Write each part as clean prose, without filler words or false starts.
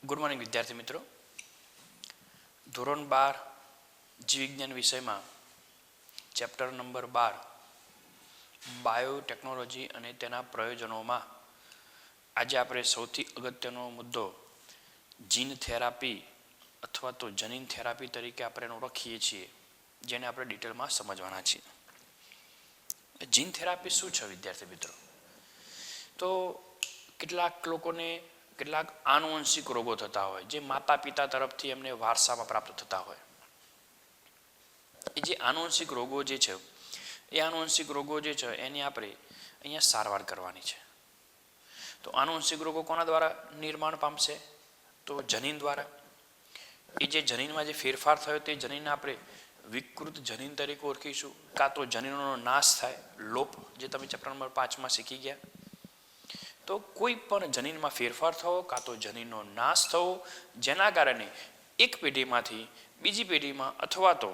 Good morning વિદ્યાર્થી મિત્રો. ધોરણ 12 જીવવિજ્ઞાન વિષયમાં ચેપ્ટર નંબર 12 બાયોટેકનોલોજી અને તેના પ્રયોજનોમાં આજે આપણે સૌથી અગત્યનો મુદ્દો જીન થેરાપી અથવા તો જનીન થેરાપી તરીકે આપણે એને ઓળખીએ છીએ, જેને આપણે ડિટેલમાં સમજવાના છીએ. જીન થેરાપી શું છે વિદ્યાર્થી મિત્રો? તો કેટલાક લોકોને કેટલાક આનુવંશિક રોગો થતા હોય, જે માતા પિતા તરફથી એમને વારસામાં પ્રાપ્ત થતા હોય. એ જે આનુવંશિક રોગો જે છે, એ આનુવંશિક રોગો જે છે એની આપણે અહીંયા સારવાર કરવાની છે. તો આનુવંશિક રોગો કોના દ્વારા નિર્માણ પામશે? તો જનીન દ્વારા. એ જે જનીનમાં જે ફેરફાર થયો તે જનીનને આપણે વિકૃત જનીન તરીકે ઓળખીશું, કાં તો જનીનોનો નાશ થાય, લોપ, જે તમે ચેપ્ટર નંબર 5માં શીખી ગયા. તો કોઈ પણ જનીનમાં ફેરફાર થવો કાં તો જનીનનો નાશ થવો, જેના કારણે એક પેઢીમાંથી બીજી પેઢીમાં અથવા તો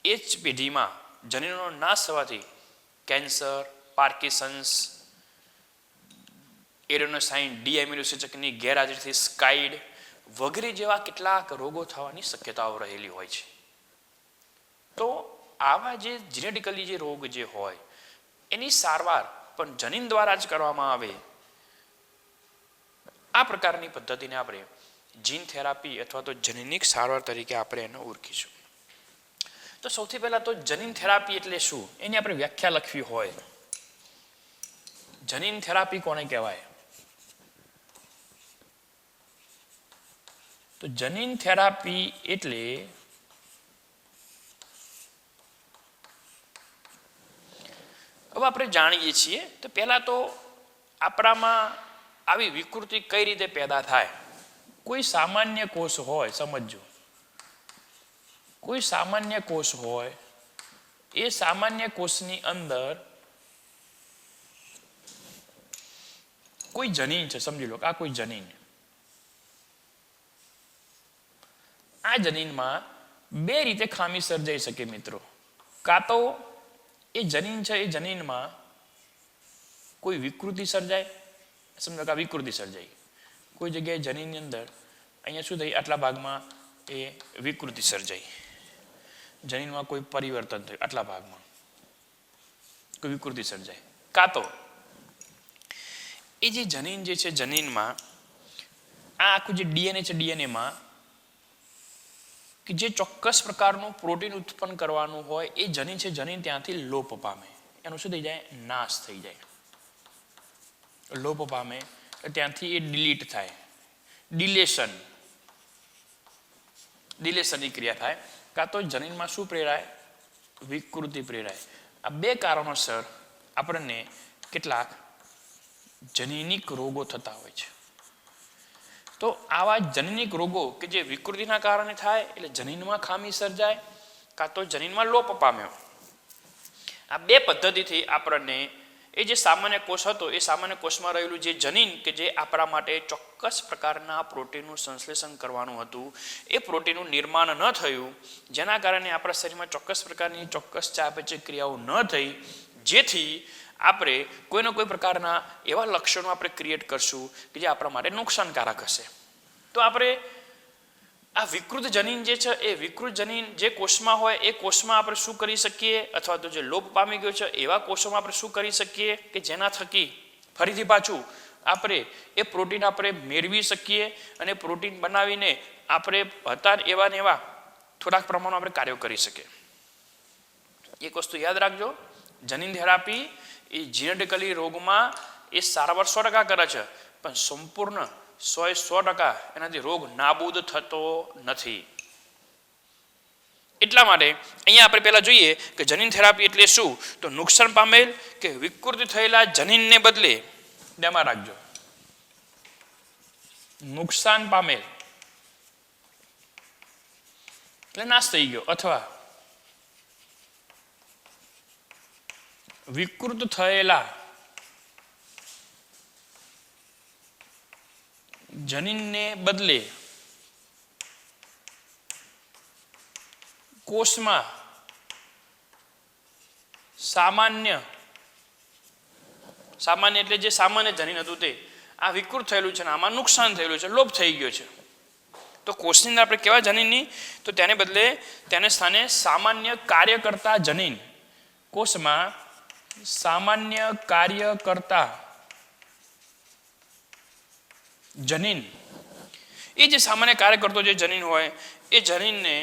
એ જ પેઢીમાં જનીનોનો નાશ થવાથી કેન્સર, પાર્કિન્સન્સ, એડેનોસાઇન ડીએમિનોસૂચકની ગેરહાજરીથી સ્કાઇડ વગેરે જેવા કેટલાક રોગો થવાની શક્યતાઓ રહેલી હોય છે. તો આવા જે જીનેટિકલી જે રોગ જે હોય એની સારવાર પણ જનીન દ્વારા જ કરવામાં આવે. આ પ્રકારની પદ્ધતિને આપણે જીન થેરાપી અથવા તો જનીનિક સારવાર તરીકે આપણે એને ઓળખીશું. તો સૌથી પહેલા તો જનીન થેરાપી એટલે શું, એની આપણે વ્યાખ્યા લખવી હોય. જનીન થેરાપી કોને કહેવાય? તો જનીન થેરાપી એટલે હવે આપણે જાણીએ છીએ. તો પહેલા તો આપણામાં આવી વિકૃતિ કઈ રીતે પેદા થાય? કોઈ સામાન્ય કોષ હોય, સમજો, કોઈ સામાન્ય કોષ હોય, એ સામાન્ય કોષની અંદર કોઈ જનીન છે, સમજી લો કે આ કોઈ જનીન. આ જનીનમાં બે રીતે ખામી સર્જાઈ શકે મિત્રો. કાં તો એ જનીન છે, એ જનીનમાં કોઈ વિકૃતિ સર્જાય, સમજો કે આ વિકૃતિ સર્જાઈ, કોઈ જગ્યાએ જનીનની અંદર અહીંયા શું થઈ, આટલા ભાગમાં એ વિકૃતિ સર્જાઈ, જનીનમાં કોઈ પરિવર્તન થયું, આટલા ભાગમાં કોઈ વિકૃતિ સર્જાય. કાં તો એ જે જનીન જે છે, જનીનમાં આ આખું જે ડીએનએ છે, ડીએનએમાં કે જે ચોક્કસ પ્રકારનું પ્રોટીન ઉત્પન્ન કરવાનું હોય, એ જનીન છે, જનીન ત્યાંથી લોપ પામે, એનું શું થઈ જાય, નાશ થઈ જાય, લોપ પામે, ત્યાંથી એ ડિલીટ થાય, ડિલેશનની ક્રિયા થાય. કાં તો જનીનમાં શું પ્રેરાય, વિકૃતિ પ્રેરાય. આ બે કારણોસર આપણને કેટલાક જનીનિક રોગો થતા હોય છે. તો આવા જનીનિક રોગો કે જે વિકૃતિના કારણે થાય, એટલે જનીનમાં ખામી સર્જાય કાં તો જનીનમાં લોપ પામ્યો. આ બે પદ્ધતિથી આપણને એ જે સામાન્ય કોષ હતો, એ સામાન્ય કોષમાં રહેલું જે જનીન કે જે આપણા માટે ચોક્કસ પ્રકારના પ્રોટીનનું સંશ્લેષણ કરવાનું હતું, એ પ્રોટીનનું નિર્માણ ન થયું, જેના કારણે આપણા શરીરમાં ચોક્કસ પ્રકારની ચોક્કસ ચયાપચય ક્રિયાઓ ન થઈ, જેથી આપણે કોઈને કોઈ પ્રકારના એવા લક્ષણો આપણે ક્રિએટ કરશું કે જે આપણા માટે નુકસાનકારક હશે. તો આપણે આ વિકૃત જનીન જે છે, એ વિકૃત જનીન જે કોષમાં હોય, એ કોષમાં આપણે શું કરી શકીએ, અથવા તો જે લોપ પામી ગયો છે એવા કોષોમાં આપણે શું કરી શકીએ કે જેના થકી ફરીથી પાછું આપણે એ પ્રોટીન આપણે મેળવી શકીએ અને પ્રોટીન બનાવીને આપણે હતા એવા ને એવા થોડાક પ્રમાણમાં આપણે કાર્યો કરી શકીએ. એક વસ્તુ યાદ રાખજો, જનીન થેરાપી એ જીનેટિકલી રોગમાં એ સારવાર 100% કરે છે, પણ સંપૂર્ણ 100% એનાથી રોગ નાબૂદ થતો નથી. એટલા માટે અહીંયા આપણે પહેલા જોઈએ કે જનીન થેરાપી એટલે શું. તો નુકસાન પામેલ કે વિકૃતિ થયેલા જનીનને બદલે, ધ્યાનમાં રાખજો, નુકસાન પામેલ એટલે નાશ થઈ ગયો, અથવા વિકૃત થયેલા જનીનને બદલે કોષમાં સામાન્ય એટલે જે સામાન્ય જનીન હતું તે આ વિકૃત થયેલું છે ને આમાં નુકસાન થયેલું છે, લોપ થઈ ગયો છે. તો કોષની અંદર આપણે કેવા જનીનની, તો તેને બદલે તેને સ્થાને સામાન્ય કાર્ય કરતા જનીન, કોષમાં સામાન્ય કાર્ય કરતા જનીન, એ જે સામાન્ય કાર્ય કરતો જે જનીન હોય એ જનીનને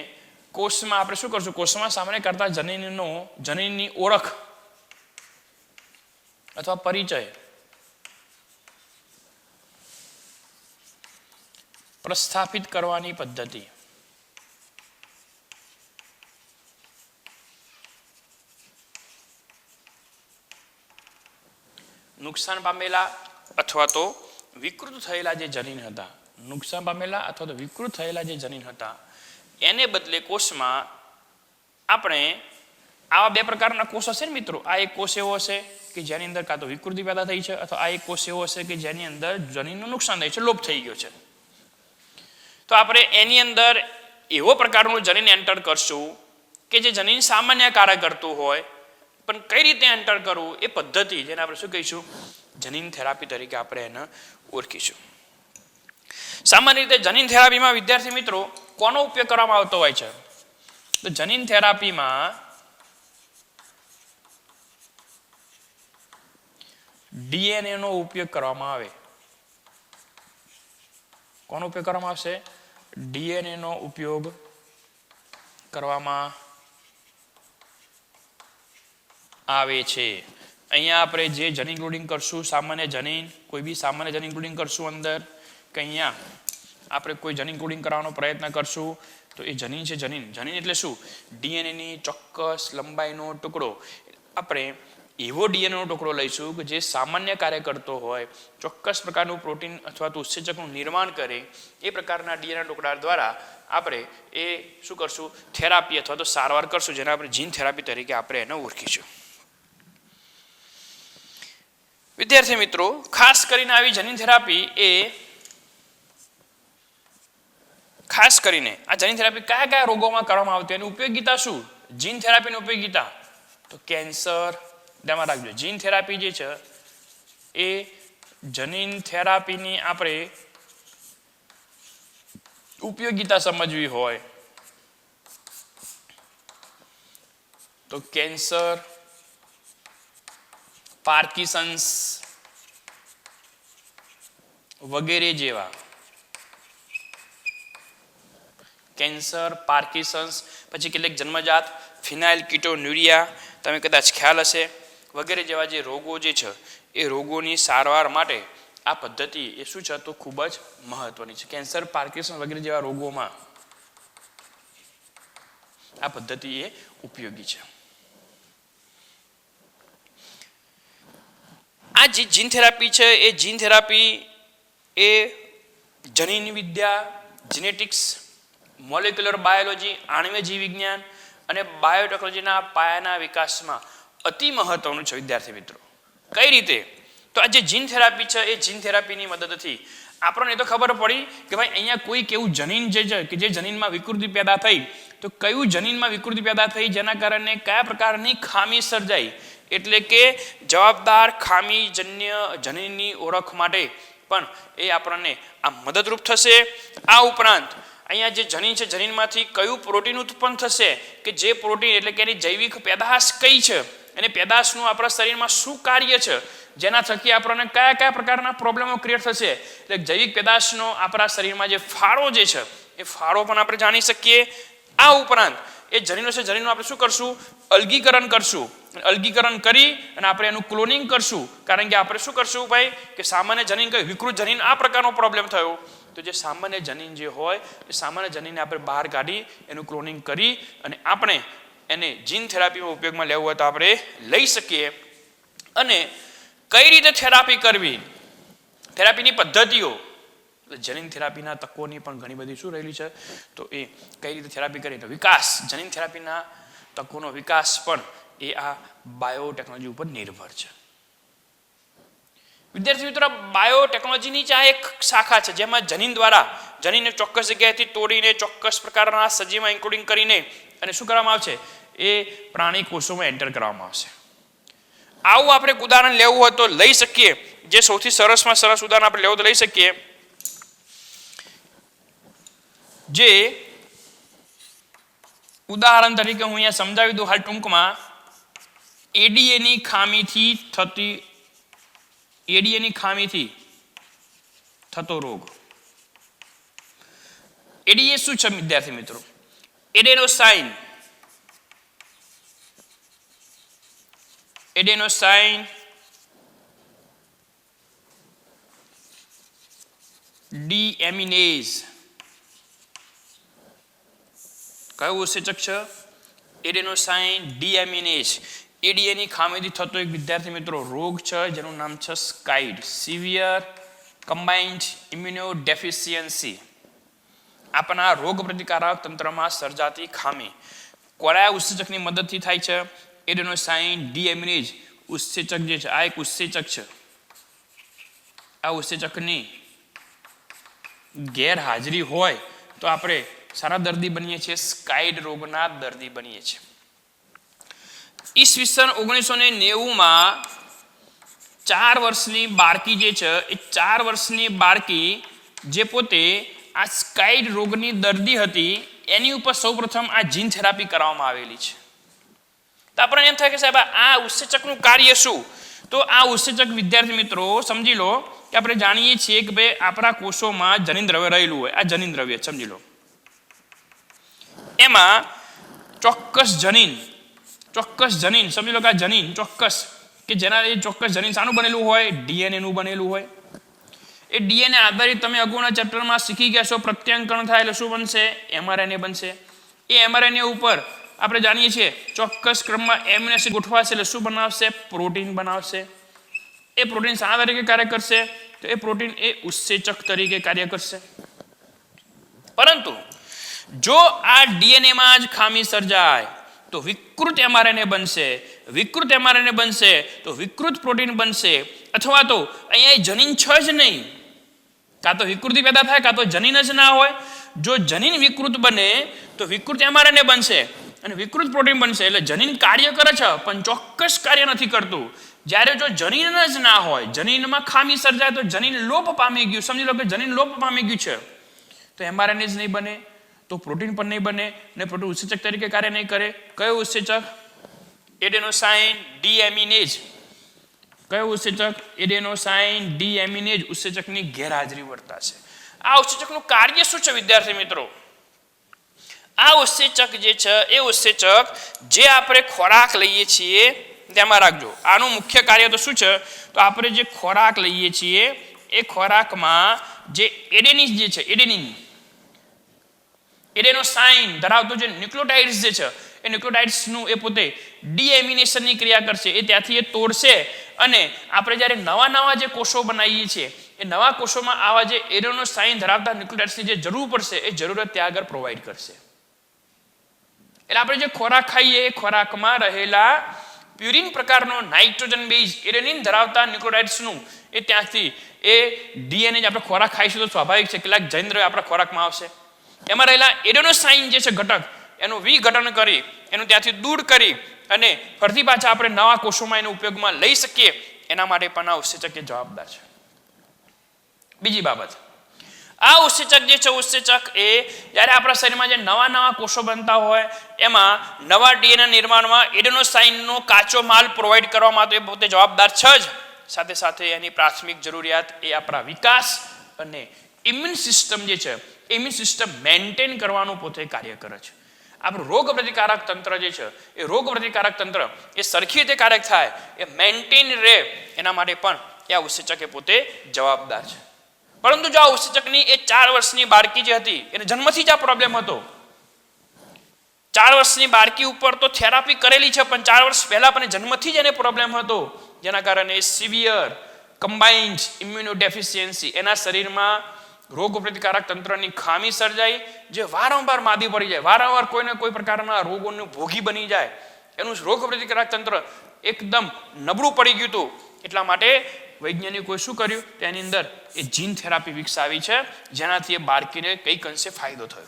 કોષમાં આપણે શું કરશું, કોષમાં સામાન્ય કરતા જનીનની ઓળખ અથવા પરિચય પ્રસ્થાપિત કરવાની પદ્ધતિ. નુકસાન પામેલા અથવા તો વિકૃત થયેલા જે જનીન હતા, નુકસાન પામેલા અથવા તો વિકૃત થયેલા જે જનીન હતા એને બદલે કોષમાં આપણે આવા બે પ્રકારના કોષ હશે ને મિત્રો. આ એક કોષ એવો હશે કે જેની અંદર કાં તો વિકૃતિ પેદા થઈ છે, અથવા આ એક કોષ એવો હશે કે જેની અંદર જનીનનું નુકસાન થાય છે, લોપ થઈ ગયો છે. તો આપણે એની અંદર એવો પ્રકારનું જનીન એન્ટર કરશું કે જે જનીન સામાન્ય કાર્ય કરતું હોય, પણ કઈ રીતે એન્ટર કરવું એ પદ્ધતિ, જેને આપણે શું કહીશું, જનીન થેરાપી તરીકે આપણે એને ઓળખીશું. સામાન્ય રીતે જનીન થેરાપીમાં વિદ્યાર્થી મિત્રો કોનો ઉપયોગ કરવામાં આવતો હોય છે? તો જનીન થેરાપીમાં ડીએનએ નો ઉપયોગ કરવામાં આવે. કોનો ઉપયોગ કરવામાં આવશે? ડીએનએ નો ઉપયોગ કરવામાં આવે છે. અહીંયા આપણે જે જનીન ઇન્ક્લુડિંગ કરશું, સામાન્ય જનીન, કોઈ બી સામાન્ય જનીન ઇન્ક્લુડિંગ કરશું અંદર, કે અહીંયા આપણે કોઈ જનીન ઇન્ક્લુડિંગ કરવાનો પ્રયત્ન કરશું, તો એ જનીન છે. જનીન એટલે શું? ડીએનએની ચોક્કસ લંબાઈનો ટુકડો. આપણે એવો ડીએનએનો ટુકડો લઈશું કે જે સામાન્ય કાર્ય કરતો હોય, ચોક્કસ પ્રકારનું પ્રોટીન અથવા તો ઉત્સેચકનું નિર્માણ કરે, એ પ્રકારના ડીએનએ ટુકડા દ્વારા આપણે એ શું કરશું, થેરાપી અથવા તો સારવાર કરશું, જેને આપણે જીન થેરાપી તરીકે આપણે એને ઓળખીશું. વિદ્યાર્થી મિત્રો, ખાસ કરીને આવી જનીન થેરાપી એ ખાસ કરીને આ જનીન થેરાપી કયા કયા રોગોમાં કરવામાં આવતી, એની ઉપયોગિતા શું? જીન થેરાપીની ઉપયોગિતા તો કેન્સર, ધ્યાનમાં રાખજો. જીન થેરાપી જે છે એ જનીન થેરાપીની આપણે ઉપયોગિતા સમજવી હોય તો કેન્સર, પાર્કિન્સન્સ વગેરે જેવા, કેન્સર, પાર્કિન્સન્સ, પછી કેટલીક જન્મજાત ફિનાઇલ કીટોન્યુરિયા, તમે કદાચ ખ્યાલ હશે, વગેરે જેવા જે રોગો જે છે એ રોગોની સારવાર માટે આ પદ્ધતિ એ શું છે તો ખૂબ જ મહત્વની છે. કેન્સર, પાર્કિન્સન વગેરે જેવા રોગોમાં આ પદ્ધતિ એ ઉપયોગી છે. આ જે જીન થેરાપી છે એ જીન થેરાપી એ જનીન વિદ્યા, જેનેટિક્સ, મોલેક્યુલર બાયોલોજી, આણ્વિક જીવ વિજ્ઞાન અને બાયોટેકનોલોજીના પાયાના વિકાસમાં અતિ મહત્વનું છે. વિદ્યાર્થી મિત્રો, કઈ રીતે? તો આ જે જીન થેરાપી છે એ જીન થેરાપીની મદદથી આપણને તો ખબર પડી કે ભાઈ અહીંયા કોઈક એવું જનીન જે છે કે જે જનીનમાં વિકૃતિ પેદા થઈ, તો કયું જનીનમાં વિકૃતિ પેદા થઈ જેના કારણે કયા પ્રકારની ખામી સર્જાઈ, એટલે કે જવાબદાર ખામીજન્ય જનીનની ઓળખ માટે પણ એ આપણને આ મદદરૂપ થશે. આ ઉપરાંત અહીંયા જે જનીન છે, જનીનમાંથી કયું પ્રોટીન ઉત્પન્ન થશે, કે જે પ્રોટીન એટલે કે એની જૈવિક પેદાશ કઈ છે, અને પેદાશનું આપણા શરીરમાં શું કાર્ય છે, જેના થકી આપણને કયા કયા પ્રકારના પ્રોબ્લેમો ક્રિએટ થશે. એટલે જૈવિક પેદાશનો આપણા શરીરમાં જે ફાળો જે છે એ ફાળો પણ આપણે જાણી શકીએ. આ ઉપરાંત એ જનીનો છે, જનીનનું આપણે શું કરશું, અલગીકરણ કરશું. અલગીકરણ કરી અને આપણે એનું ક્લોનિંગ કરશું, કારણ કે આપણે શું કરશું ભાઈ કે સામાન્ય જનીન કયું, વિકૃત જનીન આ પ્રકારનો પ્રોબ્લેમ થયો, તો જે સામાન્ય જનીન જે હોય એ સામાન્ય જનીનને આપણે બહાર કાઢી એનું ક્લોનિંગ કરી અને આપણે એને જીન થેરાપીમાં ઉપયોગમાં લેવું હોય તો આપણે લઈ શકીએ. અને કઈ રીતે થેરાપી કરવી, થેરાપીની પદ્ધતિઓ, જનીન થેરાપીના તકોની પણ ઘણી બધી શું રહેલી છે, તો એ કઈ રીતે થેરાપી કરી, તો વિકાસ, જનીન થેરાપીના તકોનો વિકાસ પણ એ આ બાયોટેકનોલોજી ઉપર નિર્ભર છે. વિદ્યાર્થી મિત્રો, બાયોટેકનોલોજીની જ આ એક શાખા છે જેમાં જનીન દ્વારા જનીનને ચોક્કસ જગ્યાએથી તોડીને ચોક્કસ પ્રકારના સજીવમાં ઇન્ક્લુડિંગ કરીને અને શું કરવામાં આવશે, એ પ્રાણી કોષોમાં એન્ટર કરવામાં આવશે. આવું આપણે ઉદાહરણ લેવું હોય તો લઈ શકીએ. જે સૌથી સરસમાં સરસ ઉદાહરણ આપણે લેવું તો લઈ શકીએ, જે ઉદાહરણ તરીકે હું અહીંયા સમજાવી દઉં હાલ ટૂંકમાં, એડીએની ખામીથી થતો રોગ. એડીએ શું છે વિદ્યાર્થી મિત્રો? એડેનોસાઇન ડીએમિનેઝ કયું ઉત્સેચક છે? એડેનોસાઇન ડીએમિનેઝ. એડીએની ખામીથી થતો એક વિદ્યાર્થી મિત્રો રોગ છે જેનું નામ છે સ્કાઇડ, સિવિયર કમ્બાઇન્ડ ઇમ્યુનોડેફિશિયન્સી. આપણા રોગ પ્રતિકારક તંત્રમાં સર્જાતી ખામી કયા ઉત્સેચકની મદદથી થાય છે? એડેનોસાઇન ડીએમિનેઝ ઉત્સેચક જે છે, આ એક ઉત્સેચક છે. આ ઉત્સેચકની ગેરહાજરી હોય તો આપણે સારા દર્દી બનીએ છીએ, સ્કાઇડ રોગના દર્દી બનીએ છીએ. ઈસવીસન 1990માં 4 વર્ષની બાળકી જે છે, એ 4 વર્ષની બાળકી જે પોતે આ સ્કાઇડ રોગની દર્દી હતી, એની ઉપર સૌપ્રથમ આ જીન થેરાપી કરવામાં આવેલી છે. તો આપણને એમ થાય કે સાહેબ આ ઉત્સેચકનું કાર્ય શું? તો આ ઉત્સેચક વિદ્યાર્થી મિત્રો સમજી લો કે આપણે જાણીએ છીએ કે ભાઈ આપણા કોષોમાં જનીન દ્રવ્ય રહેલું હોય. આ જનીન દ્રવ્ય સમજી લો, એમાં ચોક્કસ જનીન સમજી લો કે આ જનીન ચોક્કસ કે જેના એ ચોક્કસ જનીન શાનું બનેલું હોય? ડીએનએ નું બનેલું હોય. એ ડીએનએ આધારિત તમે અગાઉના ચેપ્ટરમાં શીખી ગયા છો, પ્રત્યાંકરણ થાય એટલે શું બનશે? એમઆરએનએ બનશે. એ એમઆરએનએ ઉપર આપણે જાણીએ છીએ ચોક્કસ ક્રમમાં એમિનો એસિડ ગોઠવાશે એટલે શું બનાવશે? પ્રોટીન બનાવશે. એ પ્રોટીન શાના તરીકે કાર્ય કરશે? તો એ પ્રોટીન એ ઉત્સેચક તરીકે કાર્ય કરશે. પરંતુ જો આ ડીએનએમાં જ ખામી સર્જાય તો વિકૃત એમઆરએનએ બનશે. વિકૃત એમઆરએનએ બનશે તો વિકૃત પ્રોટીન બનશે, અથવા તો અહીંયા જનીન છે જ નહીં, કાં તો વિકૃતિ પેદા થાય કાં તો જનીન જ ના હોય. જો જનીન વિકૃત બને તો વિકૃત એમઆરએનએ બનશે અને વિકૃત પ્રોટીન બનશે. એટલે જનીન કાર્ય કરે છે પણ ચોક્કસ કાર્ય નથી કરતું. જ્યારે જો જનીન જ ના હોય, જનીનમાં ખામી સર્જાય તો જનીન લોપ પામી ગયું. સમજી લો કે જનીન લોપ પામી ગયું છે તો એમઆરએનએ જ નહીં બને, તો પ્રોટીન પણ નહીં બને ને પ્રોટીન ઉત્સેચક તરીકે કાર્ય નહીં કરે. કયો ઉત્સેચક? એડેનોસાઇન ડીએમિનેઝ. કયો ઉત્સેચક? એડેનોસાઇન ડીએમિનેઝ ઉત્સેચકની ગેરહાજરી વર્તાશે. આ ઉત્સેચકનું કાર્ય શું છે વિદ્યાર્થી મિત્રો? આ ઉત્સેચક જે છે એ ઉત્સેચક જે આપણે ખોરાક લઈએ છીએ, ધ્યાનમાં રાખજો, આનું મુખ્ય કાર્ય તો શું છે? તો આપણે જે ખોરાક લઈએ છીએ એ ખોરાકમાં જે એડેનિન જે છે, એડેનોસાઇન ધરાવતો જે ન્યુક્લિયોટાઇડ્સ જે છે, એ ન્યુક્લિયોટાઇડ્સનું એ પોતે ડીએમિનેશનની ક્રિયા કરશે. એ ત્યાંથી એ તોડશે અને આપણે જ્યારે નવા જે કોષો બનાવીએ છીએ એ નવા કોષોમાં આવા જે એડેનોસાઇન ધરાવતા ન્યુક્લિયોટાઇડ્સની જે જરૂર પડશે એ જરૂરત ત્યાં આગળ પ્રોવાઈડ કરશે. એટલે આપણે જે ખોરાક ખાઈએ એ ખોરાકમાં રહેલા પ્યુરિન પ્રકારનો નાઇટ્રોજન બેઝ એડેનિન ધરાવતા ન્યુક્લિયોટાઇડ્સનું એ ત્યાંથી એ ડીએનએ આપણે ખોરાક ખાઈશું તો સ્વાભાવિક છે કેટલાક જૈન દ્રવ્ય આપણા ખોરાકમાં આવશે. એમાં રહેલા એડેનોસાઇન જે છે ઘટક, એનું વિઘટન કરી એનું ત્યાંથી દૂર કરી અને ફરીથી પાછા આપણે નવા કોષોમાં એનો ઉપયોગમાં લઈ શકીએ, એના માટે પણ આ ઉત્સેચક એ જવાબદાર છે. બીજી બાબત, આ ઉત્સેચક જે છે, ઉત્સેચક એ જ્યારે આપણા શરીરમાં જે નવા કોષો બનતા હોય એમાં નવા ડીએનએ નિર્માણમાં એડેનોસાઇનનો કાચો માલ પ્રોવાઈડ કરવા માટે પોતે જવાબદાર છે જ. સાથે સાથે એની પ્રાથમિક જરૂરિયાત એ આપણા વિકાસ અને ઇમ્યુન સિસ્ટમ જે છે, ઇમ્યુન સિસ્ટમ મેન્ટેન કરવાનું પોતે કાર્ય કરે છે. આપણું રોગ પ્રતિકારક તંત્ર જે છે એ રોગ પ્રતિકારક તંત્ર એ સરખી રીતે કાર્ય થાય, એ મેન્ટેન રહે, એના માટે પણ આ ઉત્સેચક એ પોતે જવાબદાર છે. પરંતુ જો આ ઉત્સેચકની એ 4 વર્ષની બાળકી જે હતી એને જન્મથી જ આ પ્રોબ્લેમ હતો. 4 વર્ષની બાળકી ઉપર તો થેરાપી કરેલી છે પણ 4 વર્ષ પહેલા પણ જન્મથી જ એને પ્રોબ્લેમ હતો, જેના કારણે સિવિયર કમ્બાઇન્ડ ઇમ્યુનોડેફિશિયન્સી, એના શરીરમાં રોગ પ્રતિકારક તંત્રની ખામી સર્જાઈ, જે વારંવાર માદી પડી જાય, વારંવાર કોઈને કોઈ પ્રકારના રોગોનું ભોગી બની જાય, એનું રોગ પ્રતિકારક તંત્ર એકદમ નબળું પડી ગયું હતું. એટલા માટે વૈજ્ઞાનિકોએ શું કર્યું? તેની અંદર એ જીન થેરાપી વિકસાવી છે, જેનાથી એ બાળકીને કંઈક અંશે ફાયદો થયો.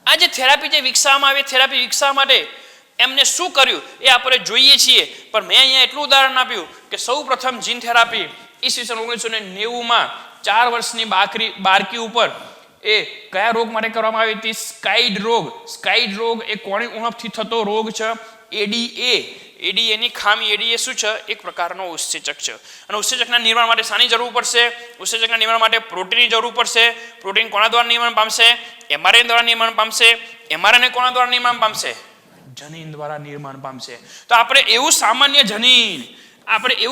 આ જે થેરાપી જે વિકસાવવામાં આવી, થેરાપી વિકસાવવા માટે એમને શું કર્યું એ આપણે જોઈએ છીએ, પણ મેં અહીંયા એટલું ઉદાહરણ આપ્યું કે સૌ પ્રથમ જીન થેરાપી ઈસવીસન 1990માં 4 વર્ષની બાળકી ઉપર એ કયા રોગ માટે કરવામાં આવી હતી? સ્કાઇડ રોગ. સ્કાઇડ રોગ એ કોની ઉણપથી થતો રોગ છે? એડીએ. એડીએની ખામી. એડીએ શું છે? એક પ્રકારનો ઉત્સેચક છે. અને ઉત્સેચકના નિર્માણ માટે શાની જરૂર પડશે? ઉત્સેચકના નિર્માણ માટે પ્રોટીનની જરૂર પડશે. પ્રોટીન કોના દ્વારા નિર્માણ પામશે? એમઆરએનએ દ્વારા નિર્માણ પામશે. એમઆરએનએ કોના દ્વારા નિર્માણ પામશે? જનીન દ્વારા નિર્માણ પામશે. તો આપણે એવું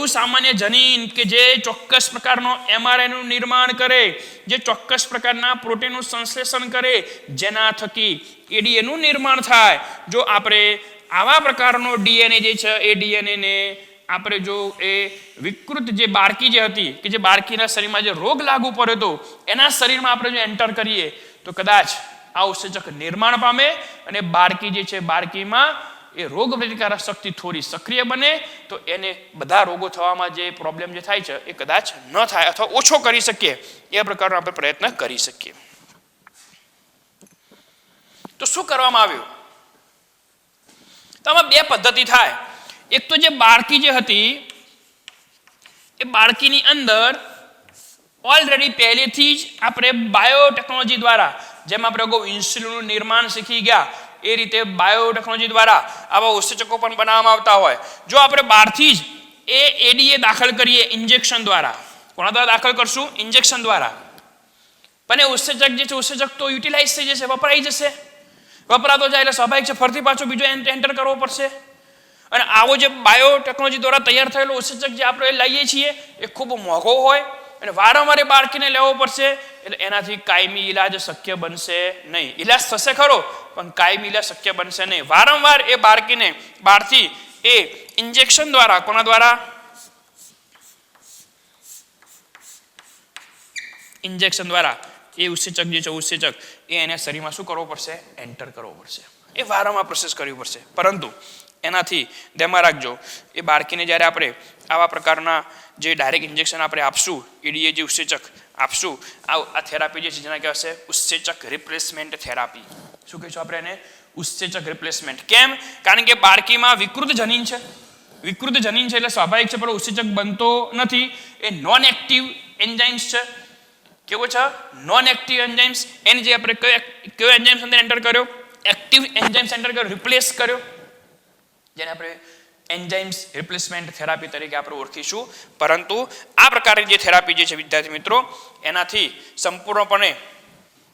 સામાન્ય જનીન કે જે ચોક્કસ પ્રકારનો એમઆરએનએનું નિર્માણ કરે, જે ચોક્કસ પ્રકારના પ્રોટીનનું સંશ્લેષણ કરે, જેના થકી એડીએનું નિર્માણ થાય. જો આપણે આવા પ્રકારનો ડીએનએ જે છે એ ડીએનએને આપણે જો એ વિકૃત જે બાળકી જે હતી કે જે બાળકીના શરીરમાં જે રોગ લાગુ પડ્યો હતો એના શરીરમાં આપણે જો એન્ટર કરીએ તો કદાચ આ ઉત્સેચક નિર્માણ પામે અને બાળકી જે છે બાળકીમાં એ રોગ પ્રતિકારક શક્તિ થોડી સક્રિય બને, તો એને બધા રોગો થવામાં જે પ્રોબ્લેમ જે થાય છે એ કદાચ ન થાય અથવા ઓછો કરી શકીએ. એ પ્રકારનો આપણે પ્રયત્ન કરી શકીએ. તો શું કરવામાં આવ્યું? તો આમાં 2 પદ્ધતિ થાય. એક તો જે બાળકી જે હતી એ બાળકીની અંદર ઓલરેડી પહેલેથી જ આપણે બાયોટેકનોલોજી દ્વારા, જેમ આપણે અગાઉ ઇન્સ્યુલિનનું નિર્માણ શીખી ગયા એ રીતે બાયોટેકનોલોજી દ્વારા આવા ઉત્સેચકો પણ બનાવવામાં આવતા હોય. જો આપણે બહારથી જ એ એડીએ દાખલ કરીએ ઇન્જેક્શન દ્વારા, કોના દ્વારા દાખલ કરશું? ઇન્જેક્શન દ્વારા. પણ એ ઉત્સેચક જે છે ઉત્સેચક તો યુટિલાઇઝ થઈ જશે, વપરાઈ જશે. વપરાતો જાય એટલે સ્વાભાવિક છે ફરતી પાછો બીજો એન્ટર કરવો પડશે. અને આવો જે બાયોટેકનોલોજી દ્વારા તૈયાર થયેલો ઉત્સેચક જે આપણે લઈએ છીએ એ ખૂબ મોંઘો હોય અને વારંવાર બાળકીને લેવો પડશે, એટલે એનાથી કાયમી ઈલાજ શક્ય બનશે નહીં. ઈલાજ થશે ખરો પણ કાયમી ઈલાજ શક્ય બનશે નહીં. વારંવાર એ બાળકીને બહારથી એ ઇન્જેક્શન દ્વારા, કોના દ્વારા? ઇન્જેક્શન દ્વારા એ ઉત્સેચક જે છે ઉત્સેચક એ એના શરીરમાં શું કરવો પડશે? એન્ટર કરવો પડશે. એ વારંવાર પ્રોસેસ કરવી પડશે. પરંતુ એનાથી ધ્યાનમાં રાખજો, એ બાળકીને જ્યારે આપણે આવા પ્રકારના જે ડાયરેક્ટ ઇન્જેક્શન આપણે આપશું, એડીએ જે ઉત્સેચક આપશું, આ થેરાપી જે છે જેના કહેવાશે ઉત્સેચક રિપ્લેસમેન્ટ થેરાપી. શું કહીશું આપણે એને? ઉત્સેચક રિપ્લેસમેન્ટ. કેમ? કારણ કે બાળકીમાં વિકૃત જનીન છે. વિકૃત જનીન છે એટલે સ્વાભાવિક છે, પણ ઉત્સેચક બનતો નથી. એ નોન એક્ટિવ એન્ઝાઇમ્સ છે. કેવો છે? Non active enzymes. એને જે આપણે કયો એન્ઝાઇમ્સ અંદર એન્ટર કર્યો? એક્ટિવ એન્ઝાઇમ્સ એન્ટર કર્યો, રિપ્લેસ કર્યો, જેને આપણે એન્ઝાઇમ્સ રિપ્લેસમેન્ટ થેરાપી તરીકે આપણે ઓળખીશું. પરંતુ આ પ્રકારની જે થેરાપી જે છે વિદ્યાર્થી મિત્રો, એનાથી સંપૂર્ણપણે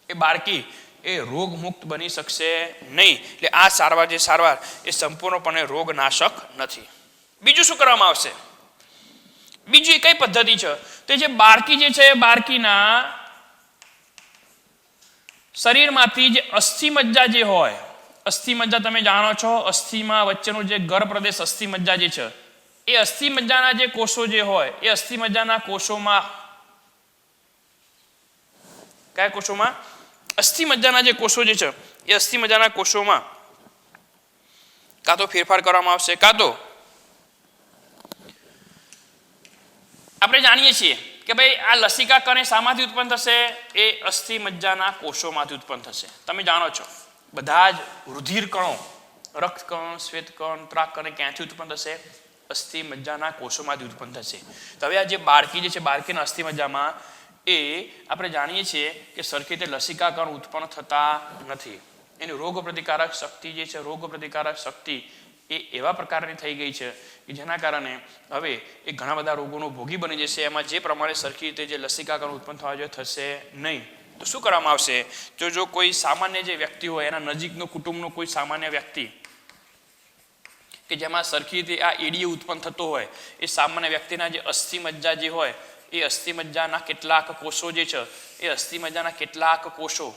એ બાળકી એ રોગમુક્ત બની શકશે નહીં. એટલે આ સારવાર એ સંપૂર્ણપણે રોગનાશક નથી. બીજું શું કરવામાં આવશે? બીજી કઈ પદ્ધતિ છે? તો જે બાળકી જે છે બાળકીના શરીરમાંથી જે અસ્થિ મજ્જા જે હોય, અસ્થિ મજ્જા તમે જાણો છો, અસ્થિમાં વચ્ચેનો જે ગર્ભ પ્રદેશ અસ્થિ મજ્જા જે છે, એ અસ્થિ મજ્જાના જે કોષો જે હોય એ અસ્થિ મજ્જાના કોષોમાં, કયા કોષોમાં? અસ્થિ મજ્જાના જે કોષો જે છે એ અસ્થિ મજ્જાના કોષોમાં કાં તો ફેરફાર કરવામાં આવશે, કાં તો આપણે જાણીએ છીએ કે ભાઈ આ લસિકા કણ શામાંથી ઉત્પન્ન થશે? એ અસ્થિ મજ્જાના કોષોમાંથી ઉત્પન્ન થશે. તમે જાણો છો બધા જ રુધિર કણો, રક્ત કણ, શ્વેત કણ, ત્રાક કણ ક્યાંથી ઉત્પન્ન થશે? અસ્થિ મજ્જાના કોષોમાંથી ઉત્પન્ન થશે. તો હવે આ જે બાળકી જે છે બાળકીના અસ્થિ મજ્જામાં એ આપણે જાણીએ છીએ કે સરખી રીતે લસિકા કણ ઉત્પન્ન થતા નથી. એની રોગ પ્રતિકારક શક્તિ જે છે, રોગ પ્રતિકારક શક્તિ એ એવા પ્રકારની થઈ ગઈ છે કે જેના કારણે હવે એ ઘણા બધા રોગોનો ભોગી બની જશે. એમાં જે પ્રમાણે સરખી રીતે જે લસિકા કણ ઉત્પન્ન થવા જોઈએ થશે નહીં. તો શું કરવામાં આવશે? જો કોઈ સામાન્ય જે વ્યક્તિ હોય, એના નજીકનો કુટુંબનો કોઈ સામાન્ય વ્યક્તિ કે જેમાં સરખી રીતે આ એડીએ ઉત્પન્ન થતો હોય, એ સામાન્ય વ્યક્તિના જે અસ્થિ મજ્જા જે હોય એ અસ્થિ મજ્જાના કેટલાક કોષો જે છે એ અસ્થિ મજ્જાના કેટલાક કોષો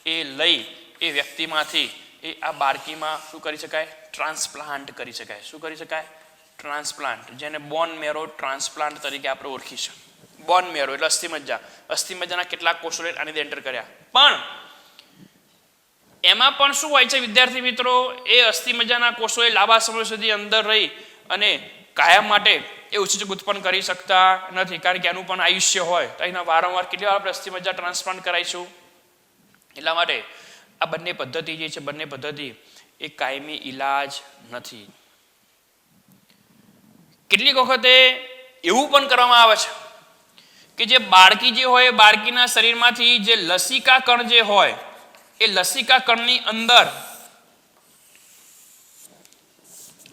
એ લઈ એ વ્યક્તિમાંથી એ આ બાળકીમાં શું કરી શકાય? ટ્રાન્સપ્લાન્ટ કરી શકાય. શું કરી શકાય? ટ્રાન્સપ્લાન્ટ, જેને બોન મેરો ટ્રાન્સપ્લાન્ટ તરીકે આપણે ઓળખીશું. બોન મેરો એટલે અસ્થિ મજ્જાના કેટલાક કોષો આની અંદર એન્ટર કર્યા. પણ એમાં પણ શું હોય છે વિદ્યાર્થી મિત્રો? એ અસ્થિ મજ્જાના કોષો એ લાંબા સમય સુધી અંદર રહી અને કાયમ માટે એ ઉત્સેચક ઉત્પન્ન કરી શકતા નથી, કારણ કે એનું પણ આયુષ્ય હોય. તો એના વારંવાર કેટલી વાર આપણે અસ્થિ મજ્જા ટ્રાન્સપ્લાન્ટ કરાવીશું? એટલા માટે આ બંને પદ્ધતિ જે છે બંને પદ્ધતિ એ કાયમી ઈલાજ નથી. કેટલીક વખતે એવું પણ કરવામાં આવે છે કે જે બાળકી જે હોય બાળકીના શરીરમાંથી જે લસિકા કણ જે હોય એ લસિકા કણની અંદર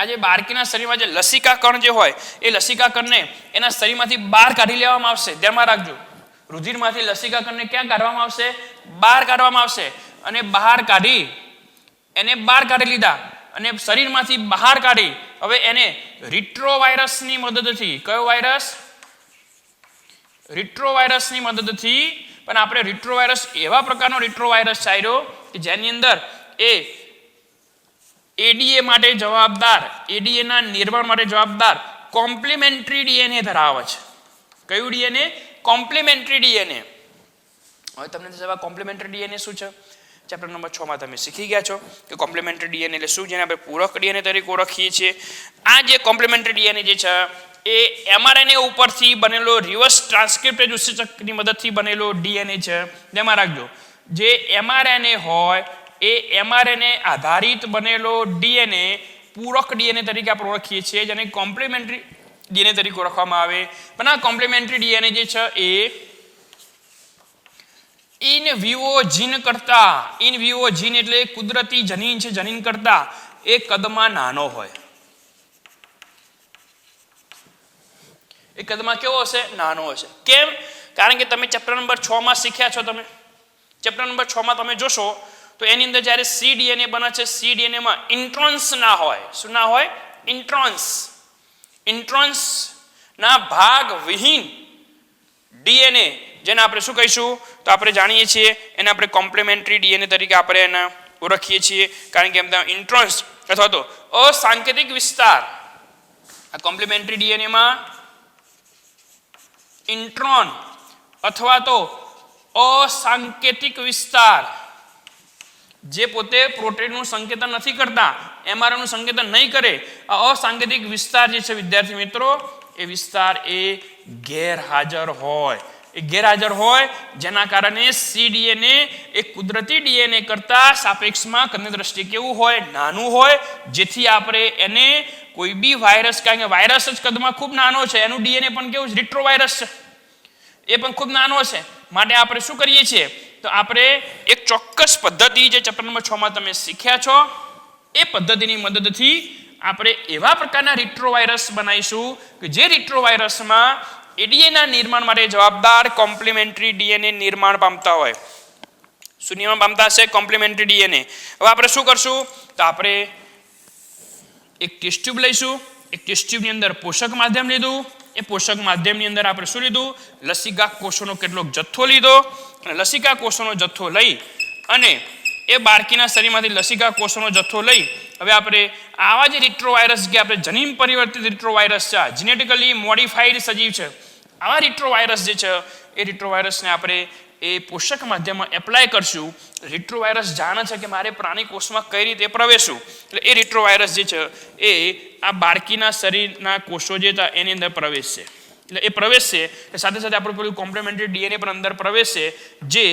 આજે બાળકીના શરીરમાં જે લસિકા કણ જે હોય એ લસિકા કણને એના શરીરમાંથી બહાર કાઢી લેવામાં આવશે. ધ્યાનમાં રાખજો, રુધિરમાંથી લસિકા કણને ક્યાં કાઢવામાં આવશે? બહાર કાઢવામાં આવશે. અને બહાર કાઢી લીધા અને શરીરમાંથી બહાર કાઢી હવે એને રિટ્રોવાયરસની મદદથી, કયો વાયરસ? રિટ્રોવાયરસની મદદથી. પણ આપણે રિટ્રોવાયરસ એવા પ્રકારનો રિટ્રોવાયરસ ચાલ્યો કે જેની અંદર એ એડીએ માટે જવાબદાર, એડીએના નિર્માણ માટે જવાબદાર કોમ્પ્લિમેન્ટરી ડીએનએ ધરાવે છે. કયું ડીએનએ? Complimentary DNA. હવે તમને જવાબ કોમ્પ્લિમેન્ટરી ડીએનએ શું છે? ચેપ્ટર નંબર 6 માં તમે શીખી ગયા છો કે કોમ્પ્લિમેન્ટરી ડીએનએ એટલે શું, જેને આપણે પૂરક ડીએનએ તરીકે ઓળખીએ છીએ. આ જે કોમ્પ્લિમેન્ટરી ડીએનએ જે છે એ એમઆરએનએ ઉપરથી બનેલો રિવર્સ ટ્રાન્સક્રિપ્ટેજ ઉત્સેચકની મદદથી બનેલો ડીએનએ છે. ધ્યાનમાં રાખજો, જે એમઆરએનએ હોય એ એમઆરએનએ આધારિત બનેલો ડીએનએ પૂરક ડીએનએ તરીકે આપણે ઓળખીએ છીએ, જેને કોમ્પ્લિમેન્ટરી ડીએનએ તરીકે ઓળખવામાં આવે. પણ આ કોમ્પ્લિમેન્ટરી ડીએનએ જે છે એ ઇન વિવો જીન કરતા, ઇન વિવો જીન એટલે કુદરતી જનીન છે, જનીન કરતા એ કદમાં નાનો હોય. એ કદમાં કેવો હશે? નાનો હશે. કેમ? કારણ કે તમે ચેપ્ટર નંબર 6 માં શીખ્યા છો. તમે ચેપ્ટર નંબર 6 માં તમે જોશો તો એની અંદર જ્યારે સીડીએનએ બને છે, સીડીએનએ માં ઇન્ટ્રોન્સ ના હોય. શું ના હોય? ઇન્ટ્રોન્સ. ઇન્ટ્રોન્સ ના ભાગ વિહીન ડીએનએ, જેને આપણે શું કહીશું? તો આપણે જાણીએ છીએ એને આપણે કોમ્પ્લિમેન્ટરી ડીએનએ તરીકે આપણે એને ઓળખીએ છીએ. કારણ કે એમ ઇન્ટ્રોન્સ અથવા તો અસાંકેતિક વિસ્તાર, આ કોમ્પ્લિમેન્ટરી ડીએનએ માં ઇન્ટ્રોન અથવા તો અસાંકેતિક વિસ્તાર જે પોતે પ્રોટીનનું સંકેતન નથી કરતા, એમઆરએનએનું સંકેતન નહીં કરે, આ અસાંકેતિક વિસ્તાર જે છે વિદ્યાર્થી મિત્રો, એ વિસ્તાર એ ગેરહાજર હોય. એ ગેરહાજર હોય જેના કારણે સીડીએનએ એ કુદરતી ડીએનએ કરતા સાપેક્ષમાં કદની દ્રષ્ટિએ કેવું હોય? નાનું હોય. જેથી આપણે એને કોઈ બી વાયરસ, કારણ કે વાયરસ જ કદમાં ખૂબ નાનો છે, એનું ડીએનએ પણ કેવું છે? રિટ્રોવાયરસ છે, એ પણ ખૂબ નાનો છે. માટે આપણે શું કરીએ છીએ? તો આપણે એક ચોક્કસ પદ્ધતિ જે ચેપ્ટર નંબર 6 માં તમે શીખ્યા છો એ પદ્ધતિની મદદથી આપણે એવા પ્રકારના રિટ્રોવાયરસ બનાવીશું કે જે રિટ્રોવાયરસમાં એડીએના નિર્માણ માટે જવાબદાર કોમ્પ્લિમેન્ટરી ડીએનએ નિર્માણ પામતા હોય. શું નિર્માણ પામતા હશે? Complimentary DNA. હવે આપણે શું કરશું? તો આપણે એક ટેસ્ટ ટ્યુબ લઈશું. એક ટેસ્ટ ટ્યુબની અંદર પોષક માધ્યમ લીધું. એ પોષક માધ્યમની અંદર આપણે શું લીધું? લસિકા કોષોનો કેટલોક જથ્થો લીધો. અને લસિકા કોષોનો જથ્થો લઈ અને એ બાળકીના શરીરમાંથી લસિકા કોષોનો જથ્થો લઈ હવે આપણે આવા જે રિટ્રોવાયરસ કે આપણે જનીન પરિવર્તિત રિટ્રોવાયરસ છે, જીનેટિકલી મોડિફાઈડ સજીવ છે, આવા રિટ્રોવાયરસ જે છે એ રિટ્રોવાયરસને આપણે એ પોષક માધ્યમમાં એપ્લાય કરશું. રિટ્રોવાયરસ જાણે છે કે મારે પ્રાણી કોષમાં કઈ રીતે પ્રવેશવું, એટલે એ રિટ્રોવાયરસ જે છે એ આ બાળકીના શરીરના કોષો જે હતા એની અંદર પ્રવેશશે. એટલે એ પ્રવેશશે સાથે સાથે આપણું પેલું કોમ્પ્લિમેન્ટરી ડીએનએ પણ અંદર પ્રવેશશે, જે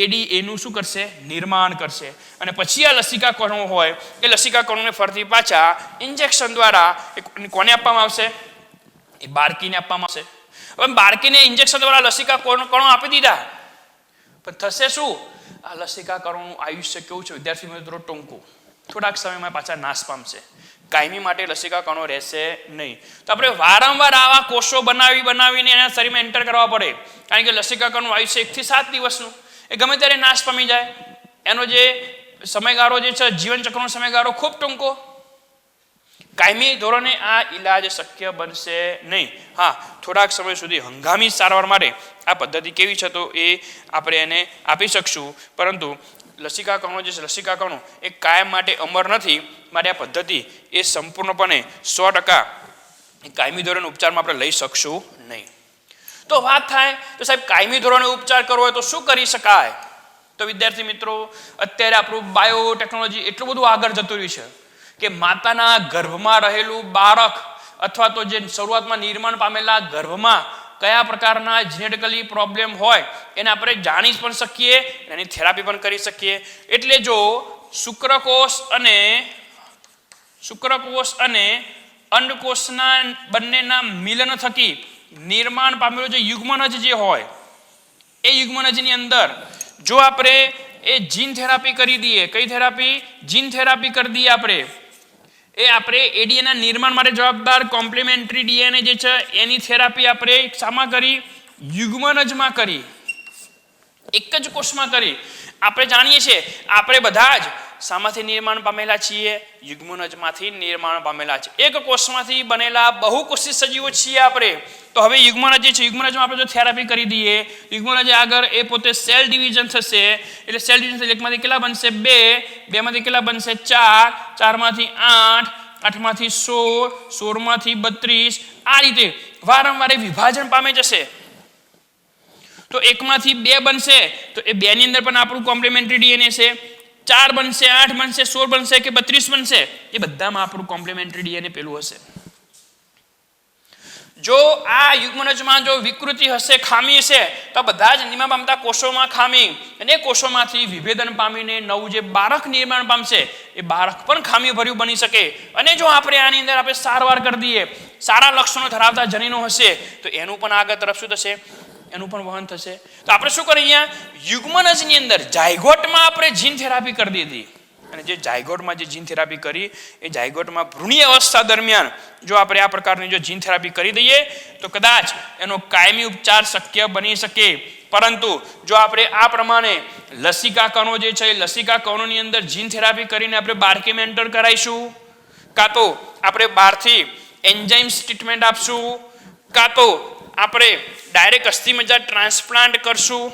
એડીએનું શું કરશે? નિર્માણ કરશે. અને પછી આ લસિકા કણો હોય એ લસિકા કણોને ફરતી પાછા ઇન્જેક્શન દ્વારા કોને આપવામાં આવશે? એ બાળકીને આપવામાં આવશે. હવે બાળકીને ઇન્જેક્શન દ્વારા લસિકા કણો આપી દીધા, પણ થશે શું? આ લસિકા કણોનું આયુષ્ય કેવું છે વિદ્યાર્થી મિત્રો? ટૂંકું. થોડાક સમયમાં પાછા નાશ પામશે. કાયમી માટે લસિકા કણો રહેશે નહીં. તો આપણે વારંવાર આવા કોષો બનાવીને એના શરીરમાં એન્ટર કરવા પડે. કારણ કે લસિકા કણોનું આયુષ્ય 1 થી 7 દિવસનું, એ ગમે ત્યારે નાશ પામી જાય. એનો જે સમયગાળો જે છે, જીવનચક્રનો સમયગાળો ખૂબ ટૂંકો. કાયમી ધોરણે આ ઈલાજ શક્ય બનશે નહીં. હા, થોડાક સમય સુધી હંગામી સારવાર માટે આ પદ્ધતિ કેવી છે તો એ આપણે એને આપી શકશું. પરંતુ લસિકા કણો જે છે, લસિકા કણો એ કાયમ માટે અમર નથી. માટે આ પદ્ધતિ એ સંપૂર્ણપણે 100% કાયમી ધોરણે ઉપચારમાં આપણે લઈ શકશું નહીં. તો વાત થાય તો સાહેબ કાયમી ધોરણે ઉપચાર કરવો હોય તો શું કરી શકાય? તો વિદ્યાર્થી મિત્રો, અત્યારે આપણું બાયોટેકનોલોજી એટલું બધું આગળ જતું રહ્યું છે કે માતાના ગર્ભમાં રહેલું બાળક અથવા તો જે શરૂઆતમાં નિર્માણ પામેલા ગર્ભમાં કયા પ્રકારના જેનેટિકલી પ્રોબ્લેમ હોય એને આપણે જાણી પણ શકીએ, એની થેરાપી પણ કરી શકીએ. એટલે જો શુક્રકોષ અને અંડકોષના બંનેના મિલન થકી નિર્માણ પામેલો જે યુગ્મનજ જે હોય એ યુગ્મનજની અંદર જો આપણે એ જીન થેરાપી કરી દઈએ, કઈ થેરાપી? જીન થેરાપી કરી દઈએ આપણે, એ આપણે એડીએના નિર્માણ માટે જવાબદાર કોમ્પ્લિમેન્ટરી ડીએનએ જે છે એની થેરાપી આપણે શામાં કરી? યુગ્મનજમાં કરી, એક જ કોષમાં કરી. આપણે જાણીએ છીએ આપણે બધા જ શામાંથી નિર્માણ પામેલા છીએ? યુગ્મનજમાંથી નિર્માણ પામેલા છે. એક કોષમાંથી બનેલા બહુકોષી સજીવો છીએ આપણે. તો હવે યુગ્મનજ જે છે, યુગ્મનજમાં આપણે જો થેરાપી કરી દઈએ, યુગ્મનજ આગળ એ પોતે સેલ ડિવિઝન થશે. એટલે સેલ ડિવિઝન થશે, એકમાંથી કેટલા બનશે? 2, 2 માંથી કેટલા બનશે? 4, 4 માંથી 8, 8 માંથી 16, 16 માંથી 32. આ રીતે વારંવાર વિભાજન પામે જશે. તો 1 માંથી 2 બનશે, તો એ 2 ની અંદર પણ આપણું કોમ્પ્લિમેન્ટરી ડીએનએ છે. 4 બનશે, 8 બનશે, 16 બનશે કે 32 બનશે, એ બધામાં આપણું કોમ્પ્લિમેન્ટરી ડીએનએ પેલું હશે. જો આ યુગ્મનજમાં જો વિકૃતિ હશે, ખામી હશે, તો બધા જ નિર્માણ પામતા કોષોમાં ખામી, અને કોષોમાંથી વિભેદન પામીને નવું જે બાળક નિર્માણ પામશે એ બાળક પણ ખામી ભર્યું બની શકે. અને જો આપણે આની અંદર આપણે સારવાર કરી દઈએ, સારા લક્ષણો ધરાવતા જનીનો હશે, તો એનું પણ આગળ તરફ શું થશે? એનું પણ વહન થશે. તો આપણે શું કરીએ? અહીંયા યુગ્મનજની અંદર જાયગોટમાં આપણે જીન થેરાપી કરી દીધી, અને જે જાયગોટમાં જે જીન થેરાપી કરી એ જાયગોટમાં ભ્રૂણીય અવસ્થા દરમિયાન જો આપણે આ પ્રકારની જો જીન થેરાપી કરી દઈએ તો કદાચ એનો કાયમી ઉપચાર શક્ય બની શકે. પરંતુ જો આપણે આ પ્રમાણે લસિકા કણો જે છે એ લસિકા કણોની અંદર જીન થેરાપી કરીને આપણે બાળકીમાં એન્ટર કરાવીશું, કાં તો આપણે બહારથી એન્ઝાઇમ્સ ટ્રીટમેન્ટ આપશું, કાં તો આપણે ડાયરેક્ટ અસ્થિમજ્જા ટ્રાન્સપ્લાન્ટ કરશું,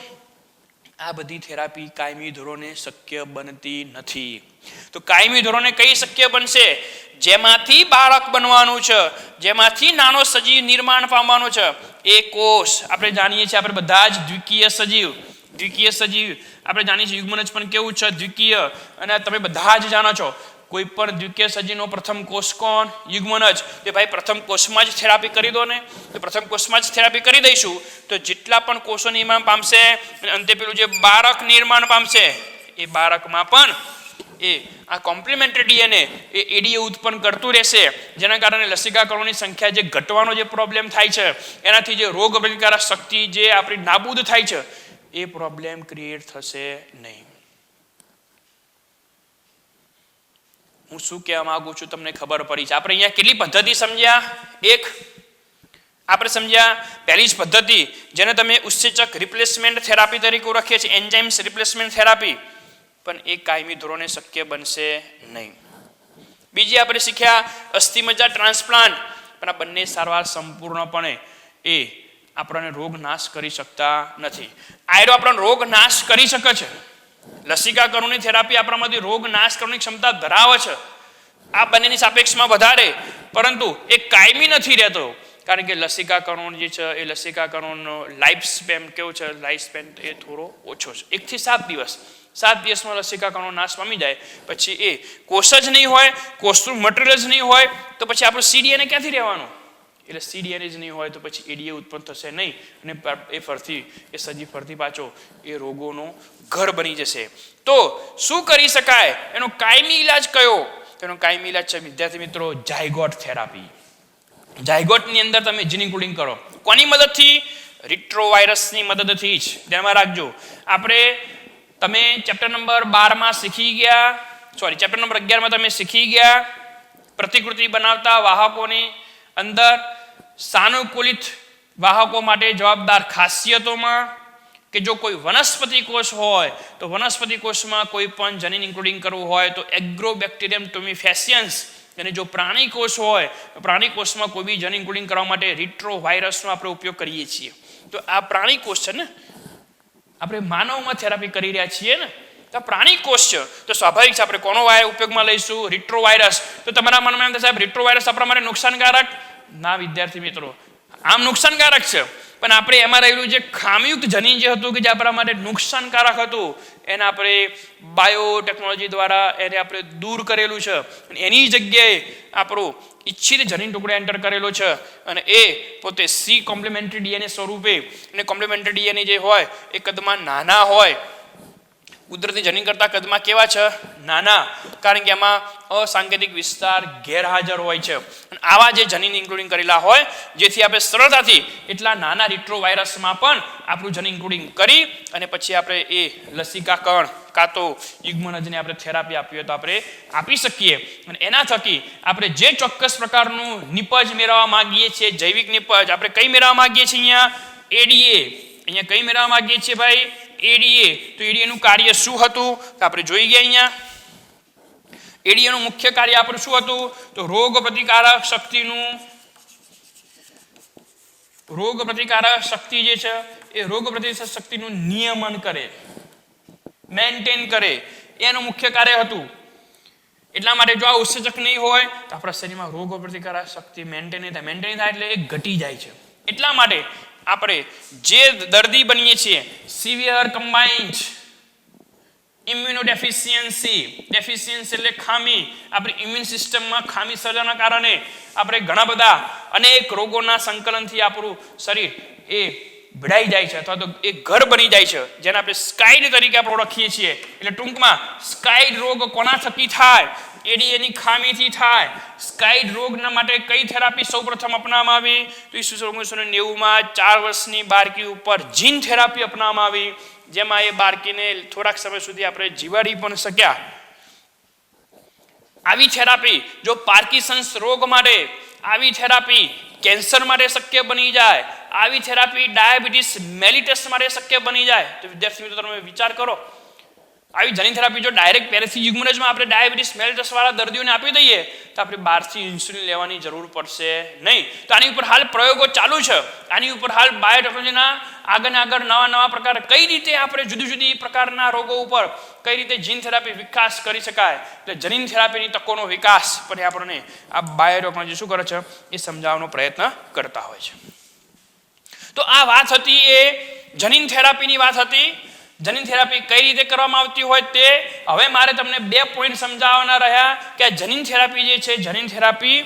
આ બધી થેરાપી કાયમી ધોરણે શક્ય બનતી નથી. તો કાયમી ધોરણે કઈ શક્ય બનશે? જેમાંથી બાળક બનવાનું છે, જેમાંથી નાનો સજીવ નિર્માણ પામવાનો છે એ કોષ. આપણે જાણીએ છીએ આપણે બધા જ દ્વિકીય સજીવ આપણે જાણીએ છીએ. યુગ્મનજ પણ કેવું છે? દ્વિકીય. અને તમે બધા જ જાણો છો કોઈ પણ દ્વિકીય સજીવનો પ્રથમ કોષ કોણ? યુગ્મનજ. તે ભાઈ પ્રથમ કોષમાં જ થેરાપી કરી દો ને. તો પ્રથમ કોષમાં જ થેરાપી કરી દઈશું તો જેટલા પણ કોષો નિર્માણ પામશે અને અંતે પેલું જે બાળક નિર્માણ પામશે એ બાળકમાં પણ એ આ કોમ્પ્લિમેન્ટરી ડીએનએ એ એડીએ ઉત્પન્ન કરતું રહેશે, જેના કારણે લસિકા કણોની સંખ્યા જે ઘટવાનો જે પ્રોબ્લેમ થાય છે, એનાથી જે રોગ પ્રતિકારક શક્તિ જે આપણી નાબૂદ થાય છે એ પ્રોબ્લેમ ક્રિએટ થશે નહીં. હું શું કહેવા માંગુ છું તમને ખબર પડી છે. આપણે અહીંયા કેટલી પદ્ધતિ સમજ્યા? એક આપણે સમજ્યા પહેલી જ પદ્ધતિ જેને તમે ઉત્સેચક રિપ્લેસમેન્ટ થેરાપી તરીકે ઓળખીએ છીએ, એન્ઝાઇમ્સ રિપ્લેસમેન્ટ થેરાપી, પણ એ કાયમી ધોરણે શક્ય બનશે નહીં. બીજી આપણે શીખ્યા અસ્થિમજ્જા ટ્રાન્સપ્લાન્ટ, પણ આ બંને સારવાર સંપૂર્ણપણે એ આપણને રોગ નાશ કરી શકતા નથી. આયરો આપણને રોગ નાશ કરી શકે છે. લસિકા કણોની થેરાપી આપણામાંથી રોગ નાશ કરવાની ક્ષમતા ધરાવે છે, આ બંનેની સાપેક્ષમાં વધારે, પરંતુ એ કાયમી નથી રહેતો. કારણ કે લસિકા કણો જે છે એ લસિકા કણોનો લાઈફ સ્પેન કેવો છે? લાઈફ સ્પેન એ થોડો ઓછો છે, 1 થી 7 દિવસ. 7 દિવસમાં લસિકા કણો નાશ પામી જાય પછી એ કોષ જ નહીં હોય, કોષનું મટીરિયલ જ નહીં હોય, તો પછી આપણું સીડીએનએ ક્યાંથી રહેવાનું? એટલે સીડીએનએ જ નહીં હોય તો પછી એડીએ ઉત્પન્ન થશે નહીં, અને એ સજીવ ફરતી પાછો એ રોગોનો ઘર બની જશે. તો શું કરી શકાય? એનો કાયમી ઇલાજ કયો? એનો કાયમી ઇલાજ છે વિદ્યાર્થી મિત્રો જાયગોટ થેરાપી. જાયગોટની અંદર તમે જીન ઇન્ક્લુડિંગ કરો. કોની મદદથી? રિટ્રોવાયરસની મદદથી જ. ધ્યાનમાં રાખજો. તમે ચેપ્ટર નંબર 12માં શીખી ગયા, ચેપ્ટર નંબર 11માં તમે શીખી ગયા પ્રતિકૃતિ બનાવતા વાહકોની અંદર સાનુકૂલિત વાહકો માટે જવાબદાર ખાસિયતોમાં કે જો કોઈ વનસ્પતિ કોષ હોય તો વનસ્પતિ કોષમાં કોઈ પણ જનીન ઇન્ક્લુડિંગ કરવું હોય તો એગ્રોબેક્ટેરિયમ ટોમિફેસિયન્સ, અને જો પ્રાણી કોષ હોય તો પ્રાણી કોષમાં કોઈ બી જનીન ઇન્ક્લુડિંગ કરવા માટે રિટ્રોવાયરસનો આપણે ઉપયોગ કરીએ છીએ. તો આ પ્રાણી કોષ છે ને, આપણે માનવમાં થેરાપી કરી રહ્યા છીએ ને, તો પ્રાણી કોષ છે તો સ્વાભાવિક છે આપણે કોનો ઉપયોગમાં લઈશું? રિટ્રોવાયરસ. તો તમારા મનમાં એમ થશે સાહેબ રિટ્રોવાયરસ આપણા માટે નુકસાનકારક ના? વિદ્યાર્થી મિત્રો આમ નુકસાનકારક છે, પણ આપણે એમાં રહેલું જે ખામીયુક્ત જનીન જે હતું કે જે આપણા માટે નુકસાનકારક હતું એને આપણે બાયોટેકનોલોજી દ્વારા એને આપણે દૂર કરેલું છે અને એની જગ્યાએ આપણું ઈચ્છિત જનીન ટુકડો એન્ટર કરેલો છે અને એ પોતે સી કોમ્પ્લિમેન્ટરી ડીએનએ સ્વરૂપે અને કોમ્પ્લિમેન્ટરી ડીએનએ જે હોય એ કદમાં નાના હોય, કુદરતી જનીન કરતાં કદમાં કેવા છે? નાના, કારણ કે એમાં અસાંકેતિક વિસ્તાર ગેરહાજર હોય છે અને આવા જે જનીન ઇન્ક્લુડિંગ કરેલા હોય જેથી આપણે સરળતાથી એટલા નાના રિટ્રોવાયરસમાં પણ આપણું જનીન ઇન્ક્લુડિંગ કરી અને પછી આપણે એ લસિકા કણ કાં તો યુગ્મનજને આપણે થેરાપી આપવી હોય તો આપણે આપી શકીએ અને એના થકી આપણે જે ચોક્કસ પ્રકારનું નિપજ મેળવવા માંગીએ છીએ, જૈવિક નિપજ આપણે કઈ મેળવવા માંગીએ છીએ? અહીંયા એડીએ, અહીંયા કઈ મેળવવા માંગીએ છીએ ભાઈ? એડીએ. તો એડીએનું કાર્ય શું હતું તો આપણે જોઈ ગયા. અહીંયા એડીએનું મુખ્ય કાર્ય આપણું શું હતું? તો રોગ પ્રતિકારક શક્તિ જે છે એ રોગ પ્રતિકારક શક્તિનું નિયમન કરે, મેન્ટેન કરે, એનું મુખ્ય કાર્ય હતું. એટલા માટે જો આ ઉત્સેચક નહીં હોય તો આપણા શરીરમાં રોગ પ્રતિકારક શક્તિ મેન્ટેન થાય. મેન્ટેન થાય એટલે એ ઘટી જાય છે. એટલા માટે આપણે જે દર્દી બનીએ છીએ સિવિયર કમ્બાઇન્ડ ઇમ્યુનોડેફિશિયન્સી, ડેફિશિયન્સી એટલે ખામી, આપણી ઇમ્યુન સિસ્ટમમાં ખામી સર્જાના કારણે આપણે ઘણા બધા અનેક રોગોના સંકલનથી આપણું શરીર એ ભીડાઈ જાય છે અથવા તો એ ઘર બની જાય છે જેને આપણે સ્કાઇડ તરીકે આપણે ઓળખીએ છીએ. એટલે ટૂંકમાં સ્કાઇડ રોગ કોના થકી થાય? એડીએની ખામીથી થાય. સ્કાઇડ રોગના માટે કઈ થેરાપી સૌપ્રથમ અપનાવવામાં આવી? તો 1990માં 4 વર્ષની બાળકી ઉપર જીન થેરાપી અપનાવવામાં આવી, જેમાં એ બાળકીને થોડાક સમય સુધી આપણે જીવાડી પણ શક્યા. આવી થેરાપી જો પાર્કિન્સન્સ રોગ માટે, આવી થેરાપી કેન્સર માટે શક્ય બની જાય, આવી થેરાપી ડાયાબિટીસ મેલિટસ માટે શક્ય બની જાય. તો વિદ્યાર્થી મિત્રો તમે વિચાર કરો, આવી જનીન થેરાપી જો ડાયરેક્ટ પેરેથી યુગ્મનજમાં આપણે ડાયાબિટીસ મેલિટસ વાળા દર્દીઓને આપી દઈએ તો આપણે બહારથી ઇન્સ્યુલિન લેવાની જરૂર પડશે નહીં. તો આની ઉપર હાલ પ્રયોગો ચાલુ છે. આની ઉપર હાલ બાયોટેકનોલોજીના આગળ નવા પ્રકાર કઈ રીતે આપણે જુદી જુદી પ્રકારના રોગો ઉપર કઈ રીતે જીન થેરાપી વિકાસ કરી શકાય, એટલે જનીન થેરાપીની તકોનો વિકાસ પણ આપણને આ બાયોટેકનોલોજી શું કરે છે એ સમજાવવાનો પ્રયત્ન કરતા હોય છે. તો આ વાત હતી એ જનીન થેરાપીની વાત હતી. જનીન થેરાપી કઈ રીતે કરવામાં આવતી હોય તે હવે મારે તમને 2 પોઈન્ટ સમજાવવાના રહ્યા કે આ જનીન થેરાપી જે છે, જનીન થેરાપી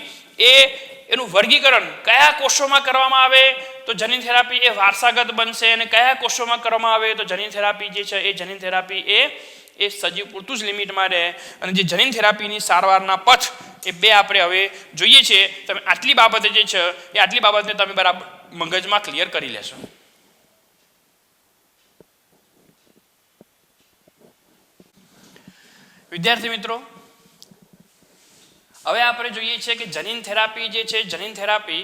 એનું વર્ગીકરણ કયા કોષોમાં કરવામાં આવે તો જનીન થેરાપી એ વારસાગત બનશે અને કયા કોષોમાં કરવામાં આવે તો જનીન થેરાપી જે છે એ જનીન થેરાપી એ સજીવ પૂરતું જ લિમિટમાં રહે. અને જે જનીન થેરાપીની સારવારના પથ એ 2 આપણે હવે જોઈએ છીએ. તમે આટલી બાબતે જે છે એ આટલી બાબતને તમે બરાબર મગજમાં ક્લિયર કરી લેશો. વિદ્યાર્થી મિત્રો, હવે આપણે જોઈએ છીએ કે જનીન થેરાપી જે છે, જનીન થેરાપી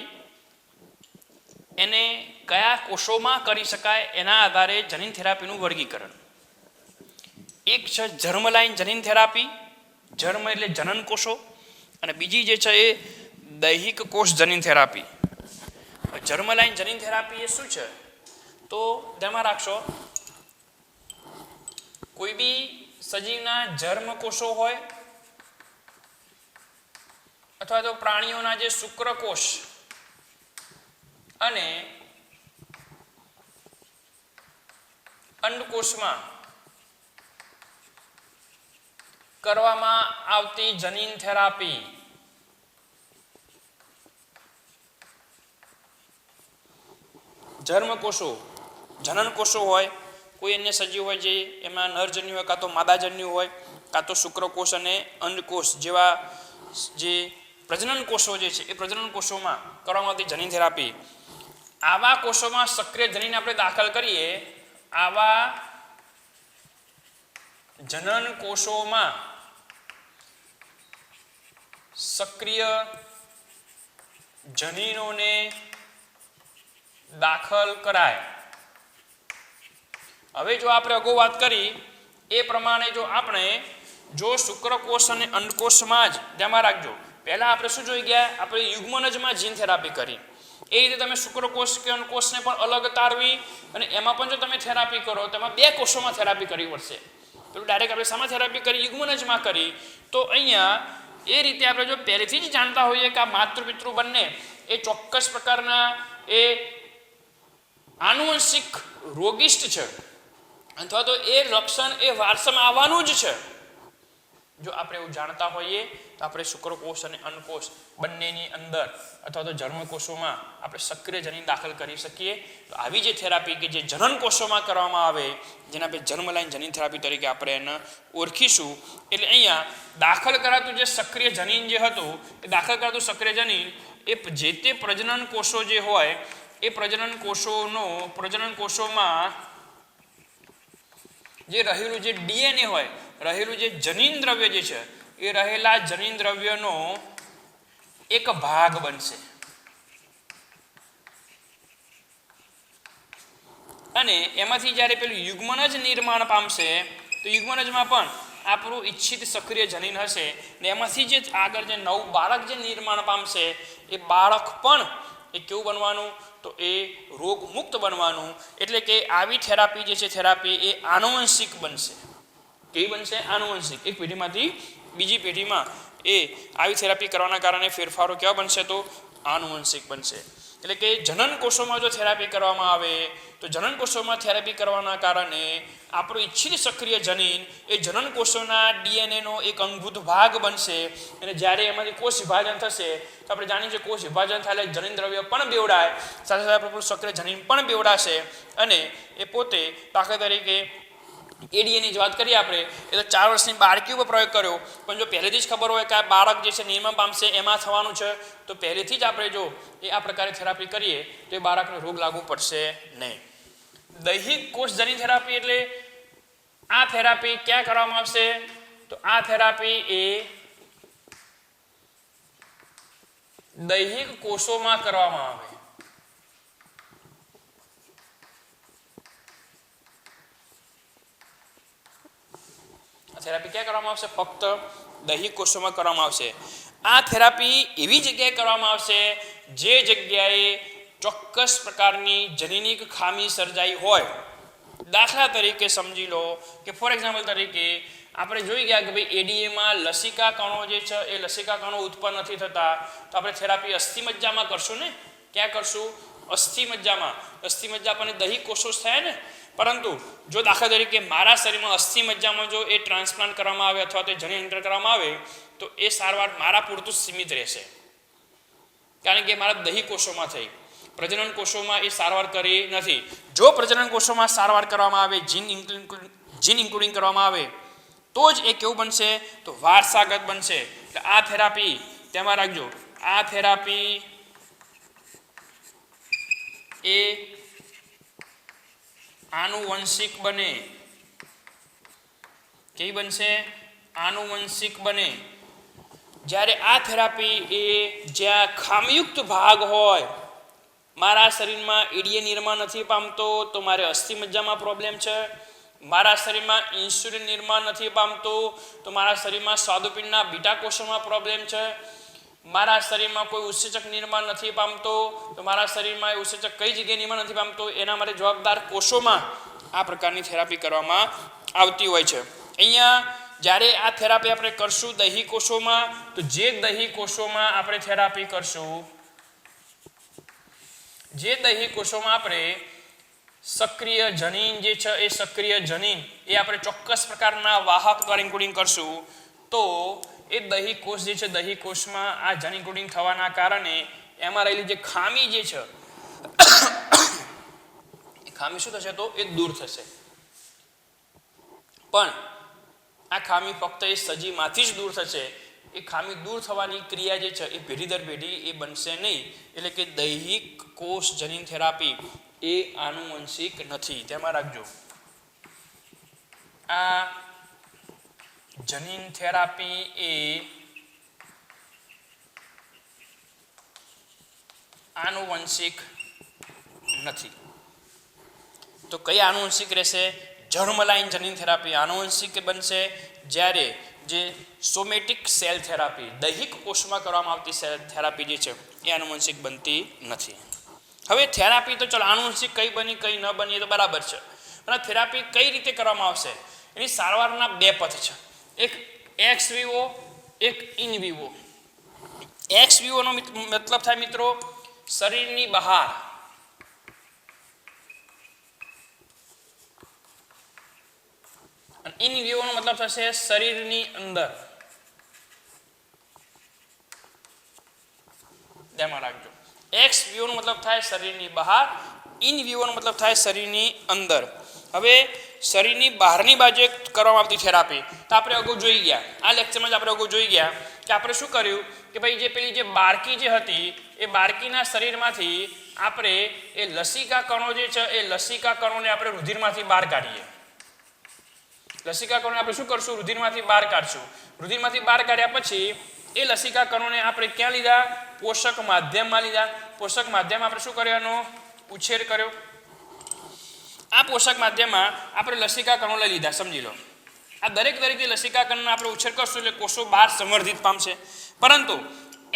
એને કયા કોષોમાં કરી શકાય એના આધારે જનીન થેરાપીનું વર્ગીકરણ. એક છે જર્મલાઈન જનીન થેરાપી, જર્મ એટલે જનન કોષો, અને બીજી જે છે એ દૈહિક કોષ જનીન થેરાપી. જર્મલાઈન જનીન થેરાપી એ શું છે તો ધ્યાનમાં રાખશો, કોઈ બી સજીવના જર્મ કોષો હોય અથવા તો પ્રાણીઓના જે શુક્રકોષ અને અંડકોષમાં કરવામાં આવતી જનીન થેરાપી જર્મ કોષો, જનન કોષો હોય, કોઈ અન્ય સજીવ હોય જે એમાં નરજન્યુ હોય કાં તો માદાજન્યુ હોય કાં તો શુક્રકોષ અને અંડકોષ જેવા જે પ્રજનન કોષો જે છે એ પ્રજનન કોષોમાં કરવામાં આવતી જનીન થેરાપી. આવા કોષોમાં સક્રિય જનીન આપણે દાખલ કરીએ, આવા જનન કોષોમાં સક્રિય જનીનોને દાખલ કરાય. હવે જો આપણે અગાઉ વાત કરી એ પ્રમાણે જો શુક્રકોષ અને અંડકોષમાં જ ધ્યાનમાં રાખજો, પહેલા આપણે શું જોઈ ગયા, આપણે યુગ્મનજમાં જીન થેરાપી કરી. એ રીતે તમે શુક્રકોષ કે અંડકોષને પણ અલગ તારવી અને એમાં પણ જો તમે થેરાપી કરો તો એમાં 2 કોષોમાં થેરાપી કરવી પડશે. પેલું ડાયરેક્ટ આપણે સામા થેરાપી કરી, યુગ્મનજમાં કરી. તો અહીંયા એ રીતે આપણે જો પહેલેથી જ જાણતા હોઈએ કે આ માતૃ પિતૃ બંને એ ચોક્કસ પ્રકારના એ આનુવંશિક રોગિષ્ટ છે અથવા તો એ લક્ષણ એ વારસામાં આવવાનું જ છે, જો આપણે એવું જાણતા હોઈએ તો આપણે શુક્રકોષ અને અંડકોષ બંનેની અંદર અથવા તો જન્મકોષોમાં આપણે સક્રિય જનીન દાખલ કરી શકીએ. તો આવી જે થેરાપી કે જે જનન કોષોમાં કરવામાં આવે, જેને આપણે જન્મલાઈન જનીન થેરાપી તરીકે આપણે એને ઓળખીશું. એટલે અહીંયા દાખલ કરાતું જે સક્રિય જનીન જે હતું એ દાખલ કરાતું સક્રિય જનીન એ જે તે પ્રજનન કોષો જે હોય એ પ્રજનન કોષોમાં જે રહેલું જે ડીએનએ હોય, રહેલું જે જનીન દ્રવ્ય જે છે એ રહેલા જનીન દ્રવ્યનો એક ભાગ બનશે અને એમાંથી જ્યારે પેલું યુગ્મનજ નિર્માણ પામશે તો યુગ્મનજમાં પણ આપણું ઈચ્છિત સક્રિય જનીન હશે ને એમાંથી જે આગળ જે નવું બાળક જે નિર્માણ પામશે એ બાળક પણ એ કેવું બનવાનું તો એ રોગ મુક્ત બનવાનું. એટલે કે આવી થેરાપી જે છે થેરાપી એ આનુવંશિક બનશે. કેવી બનશે? આનુવંશિક. એક પેઢીમાંથી બીજી પેઢીમાં એ આવી થેરાપી કરવાના કારણે ફેરફારો કેવા બનશે તો આનુવંશિક બનશે. એટલે કે જનન કોષોમાં જો થેરાપી કરવામાં આવે તો જનન કોષોમાં થેરાપી કરવાના કારણે આપણું ઈચ્છિત સક્રિય જનીન એ જનન કોષોના ડીએનએનો એક અંગભૂત ભાગ બનશે અને જ્યારે એમાંથી કોષ વિભાજન થશે તો આપણે જાણીએ છીએ કોષ વિભાજન થાય જનીન દ્રવ્ય પણ બેવડાય, સાથે સાથે આપણું સક્રિય જનીન પણ બેવડાશે અને એ પોતે દાખલા તરીકે એડીએની જ વાત કરીએ આપણે એ તો 4 વર્ષની બાળકી ઉપર પ્રયોગ કર્યો, પણ જો પહેલેથી જ ખબર હોય કે આ બાળક જે છે નિર્માણ પામશે એમાં થવાનું છે તો પહેલેથી જ આપણે જો એ આ પ્રકારે થેરાપી કરીએ તો એ બાળકને રોગ લાગુ પડશે નહીં. દૈહિક કોષજન્ય થેરાપી એટલે આ થેરાપી ક્યાં કરવામાં આવશે તો આ થેરાપી એ દૈહિક કોષોમાં કરવામાં આવે. થેરાપી ક્યાં કરવામાં આવશે? ફક્ત દૈહિક કોષોમાં કરવામાં આવશે. આ થેરાપી એવી જગ્યાએ કરવામાં આવશે જે જગ્યાએ ચોક્કસ પ્રકારની જનીનિક ખામી સર્જાઈ હોય. દાખલા તરીકે સમજી લો કે ફોર એક્ઝામ્પલ તરીકે આપણે જોઈ ગયા કે ભાઈ એડીએમાં લસિકા કણો જે છે એ લસિકા કણો ઉત્પન્ન નથી થતા, તો આપણે થેરાપી અસ્થિમજ્જામાં કરશું ને. ક્યાં કરશું? અસ્થિમજ્જામાં. અસ્થિમજ્જા પણ દૈહિક કોષો થાય ને. પરંતુ જો દાખલા તરીકે મારા શરીરમાં અસ્થિમજ્જામાં જો એ ટ્રાન્સપ્લાન્ટ કરવામાં આવે અથવા તો જનીન એન્ટર કરવામાં આવે તો એ સારવાર મારા પૂરતું સીમિત રહેશે, કારણ કે મારા દૈહિક કોષોમાં થઈ. પ્રજનન કોષોમાં એ સારવાર કરી નથી. જો પ્રજનન કોષોમાં સારવાર કરવામાં આવે, જીન ઇન્ક્લુડિંગ કરવામાં આવે તો જ એ કેવું બનશે તો વારસાગત બનશે. એટલે આ થેરાપી તેમાં રાખજો, આ થેરાપી એ આનુવંશિક બને. કેવી બનશે? આનુવંશિક બને. જ્યારે આ થેરાપી એ જ્યાં ખામીયુક્ત ભાગ હોય, મારા શરીરમાં એડીએ નિર્માણ નથી પામતો તો મારે અસ્થિમજ્જામાં પ્રોબ્લેમ છે, મારા શરીરમાં ઇન્સ્યુલિન નિર્માણ નથી પામતું તો મારા શરીરમાં સ્વાદુપિંડના બીટા કોષોમાં પ્રોબ્લેમ છે, મારા શરીરમાં કોઈ ઉત્સેચક નિર્માણ નથી પામતો તો મારા શરીરમાં એ ઉત્સેચક કઈ જગ્યાએ નિર્માણ નથી પામતો એના માટે જવાબદાર કોષોમાં આ પ્રકારની થેરાપી કરવામાં આવતી હોય છે. અહીંયા જ્યારે આ થેરાપી આપણે કરશું દૈહિક કોષોમાં, તો જે દૈહિક કોષોમાં આપણે થેરાપી કરશું, જે દૈહિક કોષોમાં આપણે સક્રિય જનીન જે છે એ સક્રિય જનીન એ આપણે ચોક્કસ પ્રકારના વાહક દ્વારા ઇન્ક્લુડિંગ કરશું, તો એ દૈહિક કોષ જે છે દૈહિક કોષમાં આ જનીન ઇન્ક્લુડિંગ થવાના કારણે એમાં રહેલી જે ખામી જે છે એ ખામી શું થશે તો એ દૂર થશે. પણ આ ખામી ફક્ત એ સજીવમાંથી જ દૂર થશે. એ ખામી દૂર થવાની ક્રિયા જે છે એ પેઢી દર પેઢી એ બનશે નહીં. એટલે કે દૈહિક કોષ જનીન થેરાપી એ આનુવંશિક નથી, તેમાં રાખજો. આ જનીન થેરાપી એ આનુવંશિક નથી. તો કઈ આનુવંશિક રહેશે? જર્મલાઈન જનીન થેરાપી આનુવંશિક બનશે, જ્યારે જે સોમેટિક સેલ થેરાપી દૈહિક કોષમાં કરવામાં આવતી સેલ થેરાપી જે છે એ આનુવંશિક બનતી નથી. હવે થેરાપી તો ચલો આનુવંશિક કઈ બની કઈ ન બની એ તો બરાબર છે, પણ આ થેરાપી કઈ રીતે કરવામાં આવશે એની સારવારના બે પથ છે. એક એક્સ વિવો, એક ઇન વિવો. એક્સ વિવોનો મતલબ થાય મિત્રો શરીરની બહાર, અને ઇન વિવો નો મતલબ થશે શરીરની અંદર. ધ્યાનમાં રાખજો. એક્સ વિવો નો મતલબ થાય શરીરની બહાર, ઇન વિવો નો મતલબ થાય શરીરની અંદર. હવે શરીરની બહારની બાજુએ કરવામાં આવતી થેરાપી તો આપણે અગાઉ જોઈ ગયા, આ લેક્ચરમાં જ આપણે અગાઉ જોઈ ગયા કે આપણે શું કર્યું કે ભાઈ જે પેલી જે બાળકી જે હતી એ બાળકીના શરીરમાંથી આપણે એ લસિકા કણો જે છે એ લસિકા કણોને આપણે રુધિરમાંથી બહાર કાઢીએ. લસિકા કણોને આપણે શું કરશું? રુધિરમાંથી બહાર કાઢશું. રુધિરમાંથી બહાર કાઢ્યા પછી એ લસિકા કણોને આપણે ક્યાં લીધા? પોષક માધ્યમમાં લીધા. પોષક માધ્યમમાં આપણે શું કર્યો? ઉછેર કર્યો. આ પોષક માધ્યમમાં આપણે લસિકા કણો લઈ લીધા. સમજી લો, આ દરેક લસિકા કણનો આપણે ઉછેર કરશું એટલે કોષો બહાર સંવર્ધિત પામશે. પરંતુ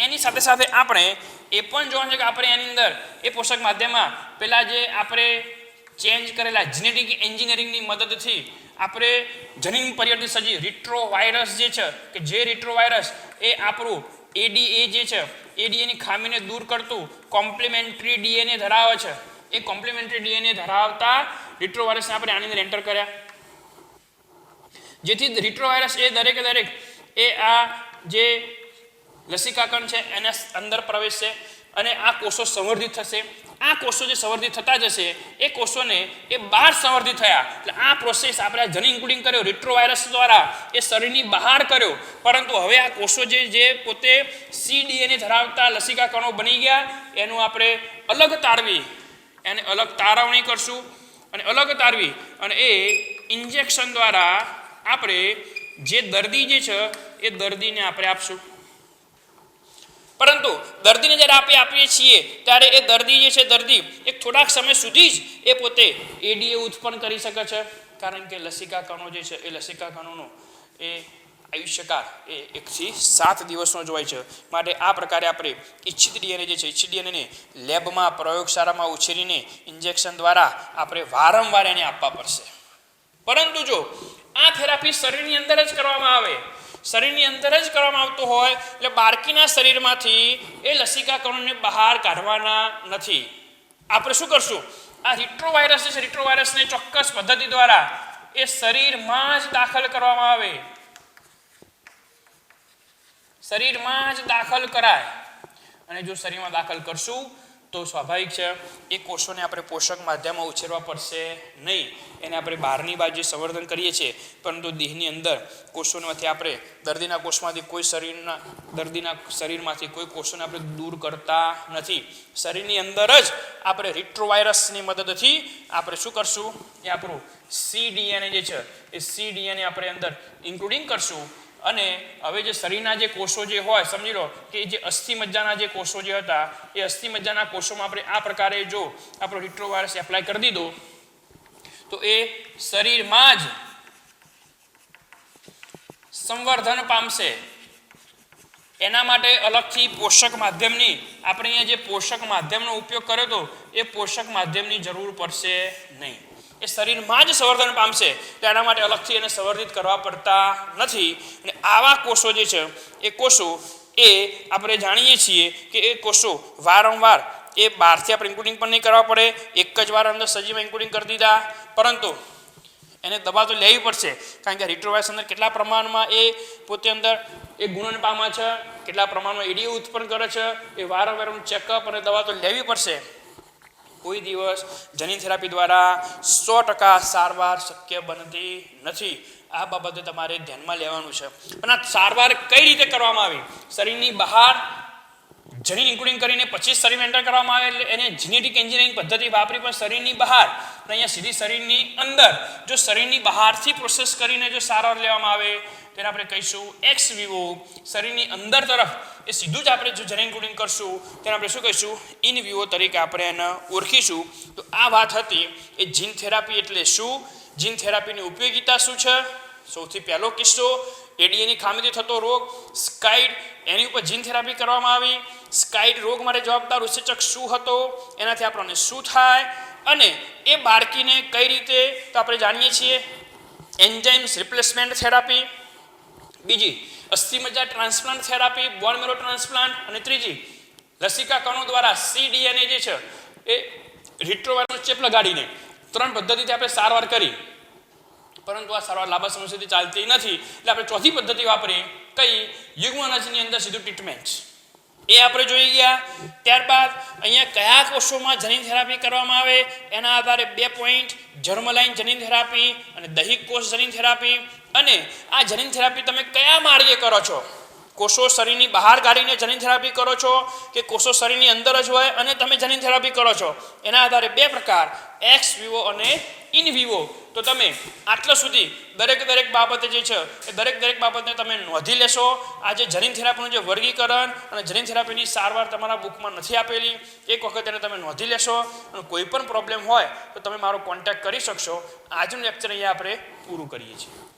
એની સાથે સાથે આપણે એ પણ જોવાનું છે કે આપણે એની અંદર એ પોષક માધ્યમમાં પેલા જે આપણે ચેન્જ કરેલા જેનેટિક એન્જિનિયરિંગની મદદથી આપણે જનીન પરિવર્તિત સજીવ રિટ્રોવાયરસ જે છે કે જે રિટ્રોવાયરસ એ આપણું એડીએ જે છે એડીએની ખામીને દૂર કરતું કોમ્પ્લિમેન્ટરી ડીએનએ ધરાવે છે. એ કોમ્પ્લિમેન્ટરી ડીએનએ ધરાવતા રિટ્રોવાયરસને આપણે આની અંદર એન્ટર કર્યા, જેથી રિટ્રોવાયરસ એ દરેક એ આ જે લસિકાકણ છે એને અંદર પ્રવેશશે અને આ કોષો સંવર્ધિત થશે. આ કોષો જે સંવર્ધિત થતા જશે એ કોષોને એ બહાર સંવર્ધિત થયા એટલે આ પ્રોસેસ આપણે આ જનીન ઇન્ક્લુડિંગ કર્યો રિટ્રોવાયરસ દ્વારા એ શરીરની બહાર કર્યો. પરંતુ હવે આ કોષો જે પોતે સીડીએનએ ધરાવતા લસિકા કણો બની ગયા એનું આપણે અલગ તારવી, એને અલગ તારવણી કરશું અને અલગ તારવી અને એ ઇન્જેક્શન દ્વારા આપણે જે દર્દી જે છે એ દર્દીને આપણે આપશું. પરંતુ દર્દીને જ્યારે આપીએ છીએ ત્યારે એ દર્દી જે છે દર્દી એક થોડાક સમય સુધી જ એ પોતે એડીએ ઉત્પન્ન કરી શકે છે, કારણ કે લસિકા કણો જે છે એ લસિકા કણોનો એ આયુષ્યકાળ એ 1 થી 7 દિવસનો જ હોય છે. માટે આ પ્રકારે આપણે ઇચ્છિત ડીએનએ જે છે ઇચ્છિત ડીએનએને લેબમાં પ્રયોગશાળામાં ઉછેરીને ઇન્જેક્શન દ્વારા આપણે વારંવાર એને આપવા પડશે. પરંતુ જો આ થેરાપી શરીરની અંદર જ કરવામાં આવે, શરીરની અંદર જ કરવામાં આવતો હોય એટલે બાળકીના શરીરમાંથી એ લસિકા કણોને બહાર કાઢવાના નથી. આપણે શું કરશું? આ રિટ્રોવાયરસ છે, રિટ્રોવાયરસને ચોક્કસ પદ્ધતિ દ્વારા એ શરીરમાં જ દાખલ કરવામાં આવે, શરીરમાં જ દાખલ કરાય. અને જો શરીરમાં દાખલ કરશું તો સ્વાભાવિક છે એ કોષોને આપણે પોષક માધ્યમમાં ઉછેરવા પડશે નહીં. એને આપણે બહારની બાજુએ સંવર્ધન કરીએ છીએ, પરંતુ દેહની અંદર કોષોમાંથી આપણે દર્દીના કોષમાંથી દર્દીના શરીરમાંથી કોઈ કોષોને આપણે દૂર કરતા નથી. શરીરની અંદર જ આપણે રિટ્રોવાયરસની મદદથી આપણે શું કરશું? એ આપણું સીડીએનએ જે છે એ સીડીએનએ આપણે અંદર ઇન્ક્લુડિંગ કરશું. અને હવે જે શરીરના જે કોષો જે હોય, સમજી લો કે જે અસ્થિ મજ્જાના જે કોષો જે હતા એ અસ્થિ મજ્જાના કોષોમાં આપણે આ પ્રકારે જો આપણો રિટ્રોવાયરસ એપ્લાય કરી દીધો તો એ શરીરમાં જ સંવર્ધન પામશે. એના માટે અલગથી પોષક માધ્યમની આપણે અહીંયા જે પોષક માધ્યમનો ઉપયોગ કર્યો હતો એ પોષક માધ્યમની જરૂર પડશે નહીં. એ શરીરમાં જ સંવર્ધન પામશે. તેના માટે અલગથી એને સંવર્ધિત કરવા પડતા નથી. અને આવા કોષો જે છે એ કોષો એ આપણે જાણીએ છીએ કે એ કોષો વારંવાર એ બહારથી આપણે ઇન્ક્લુડિંગ પણ નહીં કરવા પડે, એક જ વાર અંદર સજીવમાં ઇન્ક્લુડિંગ કરી દીધા, પરંતુ એને દવા તો લેવી પડશે, કારણ કે રિટ્રોવાયરસ અંદર કેટલા પ્રમાણમાં એ પોતે અંદર એ ગુણન પામે છે, કેટલા પ્રમાણમાં એડીએ ઉત્પન્ન કરે છે, એ વારંવાર ચેકઅપ અને દવા તો લેવી પડશે. કોઈ દિવસ જનીન થેરાપી દ્વારા 100% સારવાર શક્ય બનતી નથી. આ બાબતે તમારે ધ્યાનમાં લેવાનું છે. પણ આ સારવાર કઈ રીતે કરવામાં આવી? શરીરની બહાર જનીન ઇન્ક્લુડિંગ કરીને પછી શરીર એન્ટર કરવામાં આવે એટલે એને જેનેટિક એન્જિનિયરિંગ પદ્ધતિ વાપરી પણ શરીરની બહાર અને અહીંયા સીધી શરીરની અંદર જો શરીરની બહારથી પ્રોસેસ કરીને જો સારવાર લેવામાં આવે તેને આપણે કહીશું એક્સ વિવો. શરીરની અંદર તરફ એ સીધું જ આપણે જો જનીન ઇન્ક્લુડિંગ કરશું તેને આપણે શું કહીશું? ઇન વિવો તરીકે આપણે એને ઓળખીશું. તો આ વાત હતી એ જીન થેરાપી એટલે શું, જીન થેરાપીની ઉપયોગિતા શું છે. સૌથી પહેલો કિસ્સો એડીએની ખામીથી થતો રોગ સ્કાઇડ, એની ઉપર જીન થેરાપી કરવામાં આવી. સ્કાઇડ રોગ માટે જવાબદાર ઉત્સેચક શું હતો, એનાથી આપણને શું થાય અને એ બાળકીને કઈ રીતે તો આપણે જાણીએ છીએ એન્ઝાઇમ્સ રિપ્લેસમેન્ટ થેરાપી, બીજી અસ્થિમજ્જા ટ્રાન્સપ્લાન્ટ થેરાપી, બોન મેરો ટ્રાન્સપ્લાન્ટ, અને ત્રીજી લસિકા કણો દ્વારા સીડીએનએ જે છે એ રિટ્રોવાયરસનો ચેપ લગાડીને 3 પદ્ધતિથી આપણે સારવાર કરી. પરંતુ આ સારવાર લાંબા સમય સુધી ચાલતી નથી. એટલે આપણે ચોથી પદ્ધતિ વાપરીએ, કઈ? યુગ્મ અનાજની અંદર સીધું ટ્રીટમેન્ટ. એ આપણે જોઈ ગયા. ત્યારબાદ અહીંયા કયા કોષોમાં જનીન થેરાપી કરવામાં આવે એના આધારે 2 પોઈન્ટ: જર્મલાઈન જનીન થેરાપી અને દૈહિક કોષ જનીન થેરાપી. અને આ જનીન થેરાપી તમે કયા માર્ગે કરો છો? કોષો શરીરની બહાર કાઢીને જનીન થેરાપી કરો છો કે કોષો શરીરની અંદર જ હોય અને તમે જનીન થેરાપી કરો છો? એના આધારે 2 પ્રકાર: એક્સ વિવો અને ઇન વિવો. તો તમે આટલા સુધી દરેક બાબતે જે છે એ દરેક બાબતને તમે નોંધી લેશો. આ જે જનીન થેરાપીનું જે વર્ગીકરણ અને જનીન થેરાપીની સારવાર તમારા બુકમાં નથી આપેલી, એક વખત એને તમે નોંધી લેશો. અને કોઈ પણ પ્રોબ્લેમ હોય તો તમે મારો કોન્ટેક્ટ કરી શકશો. આજનું લેક્ચર અહીંયા આપણે પૂરું કરીએ છીએ.